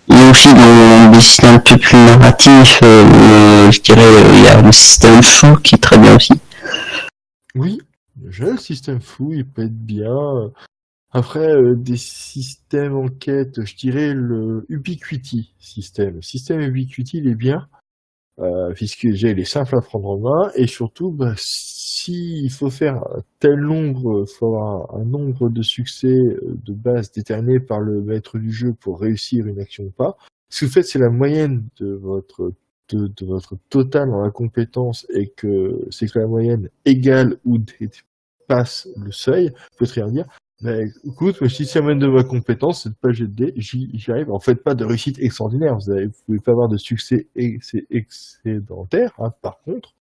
Et aussi, dans des systèmes un peu plus narratifs, je dirais, il y a le système fou qui est très bien aussi. Oui, le système fou, il peut être bien. Après, des systèmes enquête, je dirais le Ubiquity système. Le système Ubiquity, il est bien, puisque déjà, il est simple à prendre en main, et surtout, s'il faut faire un tel nombre, il faut avoir un nombre de succès de base déterminé par le maître du jeu pour réussir une action ou pas. Ce que vous faites, c'est la moyenne de votre total dans la compétence, et que c'est que la moyenne égale ou dépasse le seuil, vous pouvez très bien dire. Mais écoute, si c'est la moyenne de ma compétence, c'est pas jet de dés, j'y arrive. En fait, pas de réussite extraordinaire. Vous pouvez pas avoir de succès excédentaire, par contre.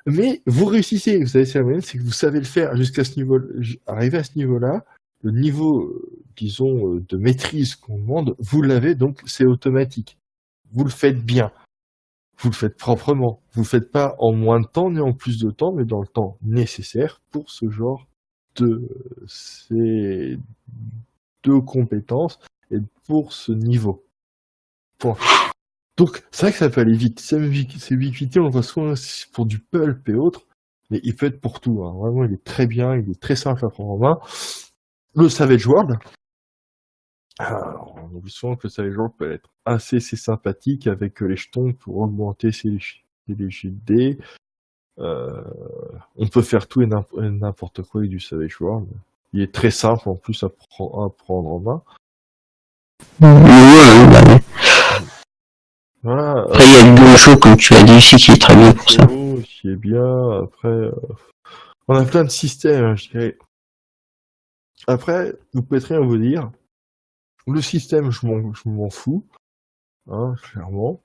Mais vous réussissez. Vous savez, c'est la moyenne, c'est que vous savez le faire jusqu'à ce niveau. Arriver à ce niveau-là, le niveau, disons, de maîtrise qu'on demande, vous l'avez, donc c'est automatique. Vous le faites bien. Vous le faites proprement. Vous le faites pas en moins de temps, ni en plus de temps, mais dans le temps nécessaire pour ce genre de ces deux compétences et pour ce niveau. Point. Donc, c'est vrai que ça peut aller vite. C'est ubiquité, on le voit souvent pour du pulp et autres, mais il peut être pour tout. Hein. Vraiment, il est très bien, il est très simple à prendre en main. Le Savage World. Alors, on oublie souvent que le Savage World peut être assez sympathique avec les jetons pour augmenter ses jets de dés. On peut faire tout et n'importe quoi avec du Savage World. Il est très simple en plus à prendre en main. Voilà. Après, il y a le Gumshoe, comme tu as dit aussi, qui est très bien pour ça. Il qui est bien. Après, on a plein de systèmes, hein, je dirais. Après, vous pouvez très bien vous dire, le système, je m'en fous, hein, clairement.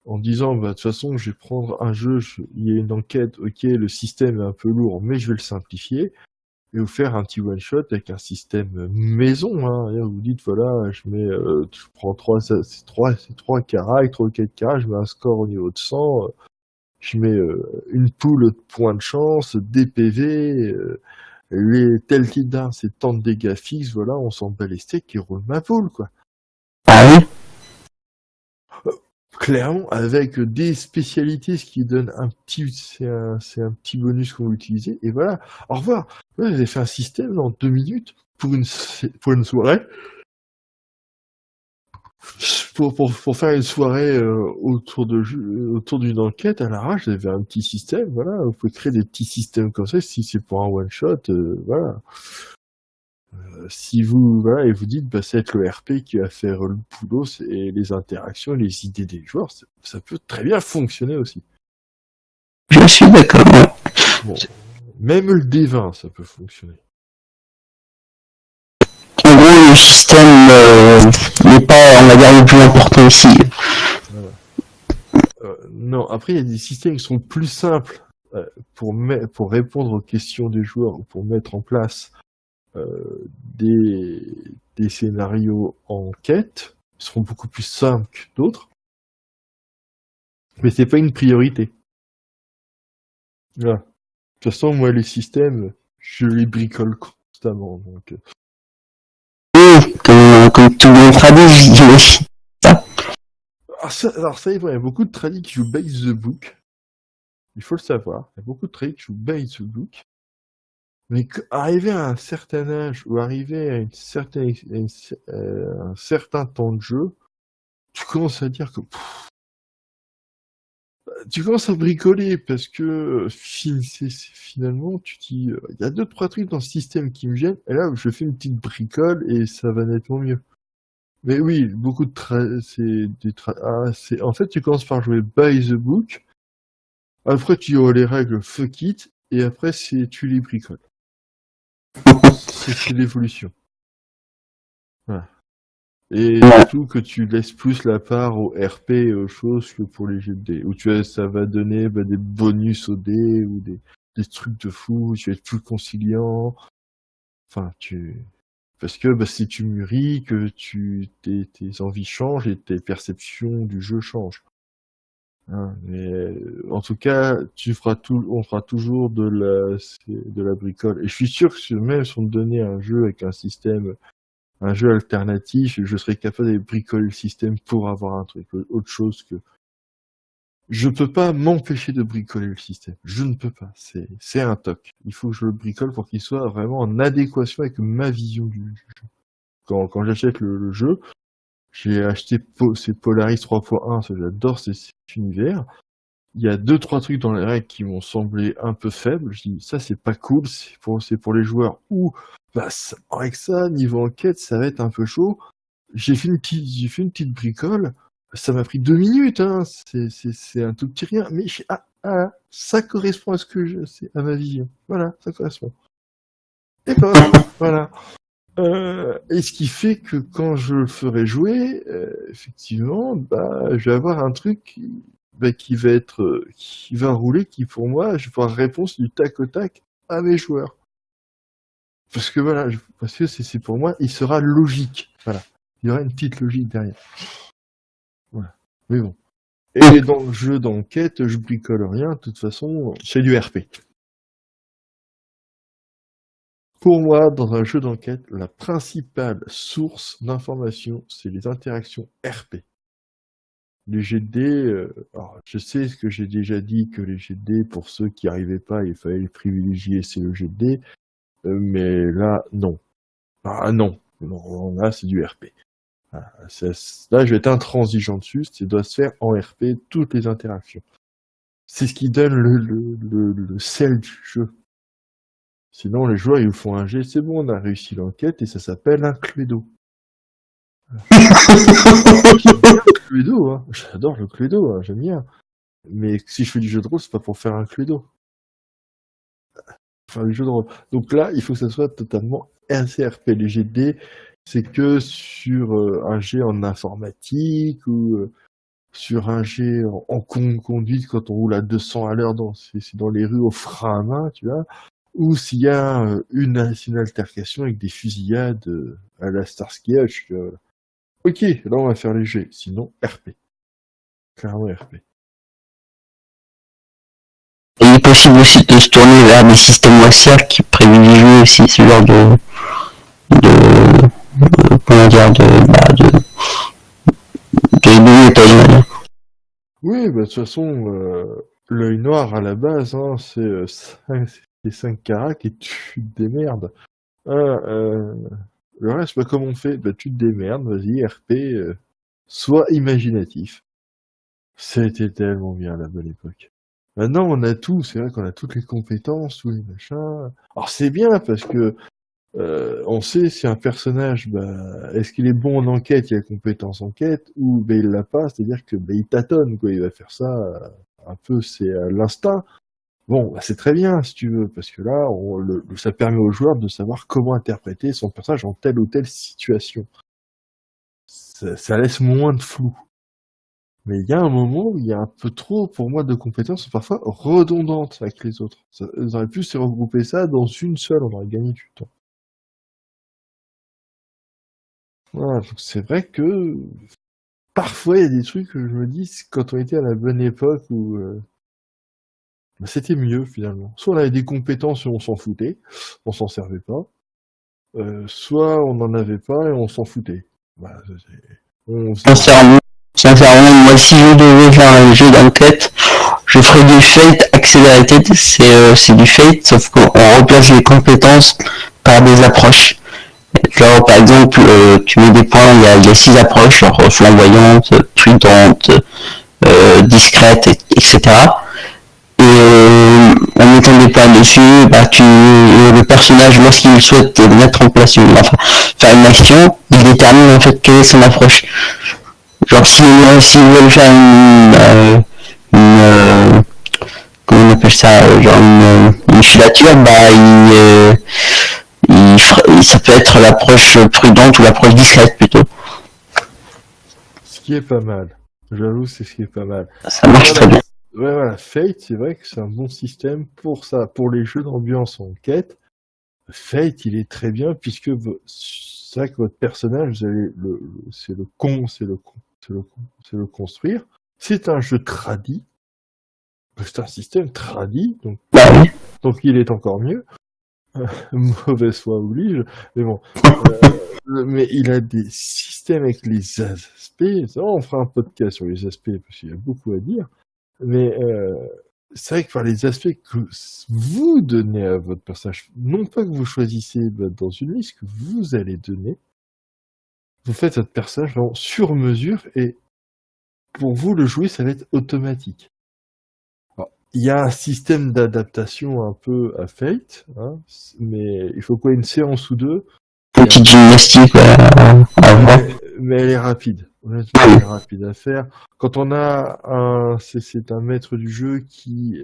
En disant, bah, de toute façon, je vais prendre un jeu, il y a une enquête, ok, le système est un peu lourd, mais je vais le simplifier. Et vous faire un petit one-shot avec un système maison, hein. Et vous dites, voilà, je prends c'est trois caractères, 3 ou 4 caractères, je mets un score au niveau de 100, je mets une poule de points de chance, des PV, tel type d'arme, c'est tant de dégâts fixes, voilà, on s'en bat les steaks et roule ma poule, quoi. Ah oui. Clairement, avec des spécialités, ce qui donne c'est un petit bonus qu'on va utiliser, et voilà. Au revoir. Vous avez fait un système dans 2 minutes pour une soirée. Pour faire une soirée autour d'une enquête à l'arrache, vous avez un petit système, voilà. Vous pouvez créer des petits systèmes comme ça, si c'est pour un one shot, voilà. Si vous, voilà, et vous dites, bah, c'est être le RP qui va faire le boulot, et les interactions, les idées des joueurs, ça peut très bien fonctionner aussi. Je suis d'accord. Bon, même le D20, ça peut fonctionner. En gros, le système n'est pas, on va dire, le plus important ici. Voilà. Non, après, il y a des systèmes qui sont plus simples pour répondre aux questions des joueurs ou pour mettre en place des scénarios en quête. Ils seront beaucoup plus simples que d'autres. Mais c'est pas une priorité. Voilà. De toute façon, moi, les systèmes, je les bricole constamment. Donc... Oui, comme tout le monde traduit, j'imagine. Alors ça, il y a beaucoup de tradis qui jouent base the book. Il faut le savoir. Il y a beaucoup de tradis qui jouent base the book. Mais arriver à un certain âge ou arriver à un certain temps de jeu, tu commences à dire que tu commences à bricoler parce que finalement tu dis il y a 2-3 trucs dans ce système qui me gênent et là je fais une petite bricole et ça va nettement mieux. Mais oui, beaucoup de en fait tu commences par jouer by the book, après tu dis les règles fuck it et après tu les bricoles. C'est l'évolution. Voilà. Et surtout que tu laisses plus la part au RP et aux choses que pour les jets de dés. Où ça va donner des bonus aux dés ou des trucs de fou, tu vas être plus conciliant. Enfin, parce que si tu mûris, que tes envies changent et tes perceptions du jeu changent. Hein, mais en tout cas, on fera toujours de la bricole. Et je suis sûr que même si on te donnait un jeu avec un jeu alternatif, je serais capable de bricoler le système pour avoir un truc, autre chose que... Je peux pas m'empêcher de bricoler le système. Je ne peux pas. C'est un toc. Il faut que je le bricole pour qu'il soit vraiment en adéquation avec ma vision du jeu. Quand j'achète le jeu, j'ai acheté ces Polaris 3.1, j'adore cet univers. Il y a 2-3 trucs dans les règles qui m'ont semblé un peu faibles. Je dis, ça c'est pas cool, c'est pour les joueurs. Ou, avec ça, niveau enquête, ça va être un peu chaud. J'ai fait une petite bricole. Ça m'a pris 2 minutes, hein. C'est un tout petit rien. Mais ça correspond à à ma vision. Voilà, ça correspond. Et voilà. Et ce qui fait que quand je le ferai jouer, effectivement, je vais avoir un truc qui va rouler, qui pour moi, je vais pouvoir répondre du tac au tac à mes joueurs. Parce que c'est pour moi, il sera logique. Voilà. Il y aura une petite logique derrière. Voilà. Mais bon. Et dans le jeu d'enquête, je bricole rien. De toute façon, c'est du RP. Pour moi, dans un jeu d'enquête, la principale source d'information, c'est les interactions RP. Les jets de dés, alors je sais ce que j'ai déjà dit, que les jets de dés, pour ceux qui n'arrivaient pas, il fallait les privilégier, c'est le jet de dés. Mais là, non. Non, là, c'est du RP. Là, je vais être intransigeant dessus, ça doit se faire en RP, toutes les interactions. C'est ce qui donne le sel du jeu. Sinon, les joueurs, ils vous font un jet, c'est bon, on a réussi l'enquête, et ça s'appelle un Cluedo. Cluedo, hein. J'adore le Cluedo, hein, j'aime bien. Mais si je fais du jeu de rôle, c'est pas pour faire un Cluedo. Faire du jeu de rôle. Donc là, il faut que ça soit totalement RCRP. Les GD, c'est que sur un jet en informatique ou sur un jet en conduite quand on roule à 200 à l'heure c'est dans les rues au frein à main, tu vois. Ou s'il y a une altercation avec des fusillades à la Starsky Hutch. Ok, là on va faire les jets. Sinon, RP. Clairement RP. Et il est possible aussi de se tourner vers des systèmes OSR qui privilégient aussi ce genre de comment dire, de méthode, on va dire. Oui, bah de toute façon, l'œil noir à la base, hein, c'est 5 caracs et tu te démerdes. Le reste, bah, comment on fait? Bah tu te démerdes, vas-y, RP, sois imaginatif. C'était tellement bien à la bonne époque. Maintenant, on a tout, c'est vrai qu'on a toutes les compétences, tous les machins. Alors c'est bien parce que on sait si un personnage, bah, est-ce qu'il est bon en enquête, il a compétence enquête, ou bah, il l'a pas, c'est-à-dire que bah, il tâtonne, quoi, il va faire ça un peu, c'est à l'instinct. Bon, bah, c'est très bien si tu veux, parce que là, ça permet au joueur de savoir comment interpréter son personnage en telle ou telle situation. Ça laisse moins de flou. Mais il y a un moment où il y a un peu trop, pour moi, de compétences parfois redondantes avec les autres. Ils auraient pu se regrouper ça dans une seule, on aurait gagné du temps. Voilà, donc c'est vrai que parfois il y a des trucs que je me dis quand on était à la bonne époque où bah, c'était mieux finalement. Soit on avait des compétences et on s'en foutait, on s'en servait pas. Soit on n'en avait pas et on s'en foutait. Bah, Sincèrement, moi si je devais faire un jeu d'enquête, je ferais du Fate Accelerated, c'est du Fate, sauf qu'on replace les compétences par des approches. Genre par exemple, tu mets des points, il y a 6 approches, genre flamboyante, prudente, discrète, etc. Et en mettant des points dessus, bah le personnage, lorsqu'il souhaite mettre en place faire une action, il détermine en fait quelle est son approche. Genre s'il veut faire comment on appelle ça, genre une filature, bah ça peut être l'approche prudente ou l'approche discrète plutôt. Ce qui est pas mal. J'avoue, c'est ce qui est pas mal. Ça marche très bien. Ouais, voilà. Fate, c'est vrai que c'est un bon système pour ça. Pour les jeux d'ambiance en quête, Fate, il est très bien puisque c'est vrai que votre personnage, vous allez c'est le construire. C'est un jeu tradi. C'est un système tradi, donc, bah oui. Donc il est encore mieux. Mauvaise foi oblige, mais bon. Mais il a des systèmes avec les aspects. Ça, on fera un podcast sur les aspects parce qu'il y a beaucoup à dire. Mais c'est vrai que par les aspects que vous donnez à votre personnage, non pas que vous choisissez dans une liste, que vous allez donner, vous faites votre personnage vraiment sur mesure et pour vous le jouer, ça va être automatique. Il y a un système d'adaptation un peu à Fate, hein, mais il faut quoi, une séance ou deux. Une petite gymnastique à voir. Mais elle est rapide. Honnêtement, elle est rapide à faire. Quand on a c'est un maître du jeu qui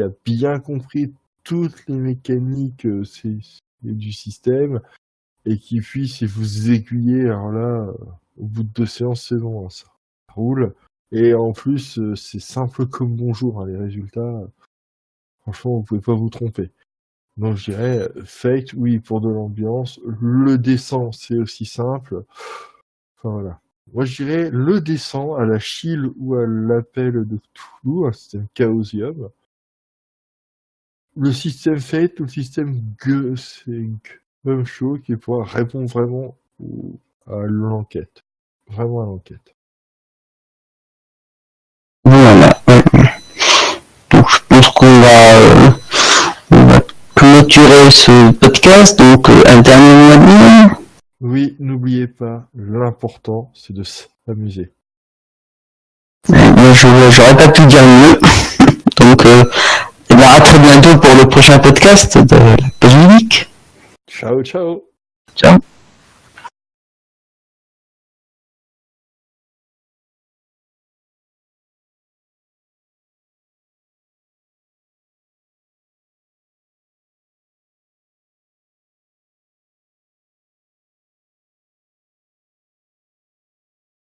a bien compris toutes les mécaniques du système et qui puisse vous aiguiller, alors là, au bout de 2 séances, c'est bon, hein, ça roule. Et en plus, c'est simple comme bonjour, hein, les résultats. Franchement, vous pouvez pas vous tromper. Donc je dirais Fate, oui, pour de l'ambiance. Le descent, c'est aussi simple. Enfin voilà. Moi je dirais le descent à la Chill ou à l'appel de Cthulhu, un système Chaosium. Le système Fate ou le système G, c'est Gumshow qui pourra répondre vraiment à l'enquête. Vraiment à l'enquête. Voilà. Donc je pense qu'on va clôturer ce podcast. Donc un dernier mot à dire. Oui, n'oubliez pas, l'important c'est de s'amuser. Moi j'aurais pas pu dire mieux. Donc à très bientôt pour le prochain podcast de la pause ludique. Ciao, ciao. Ciao.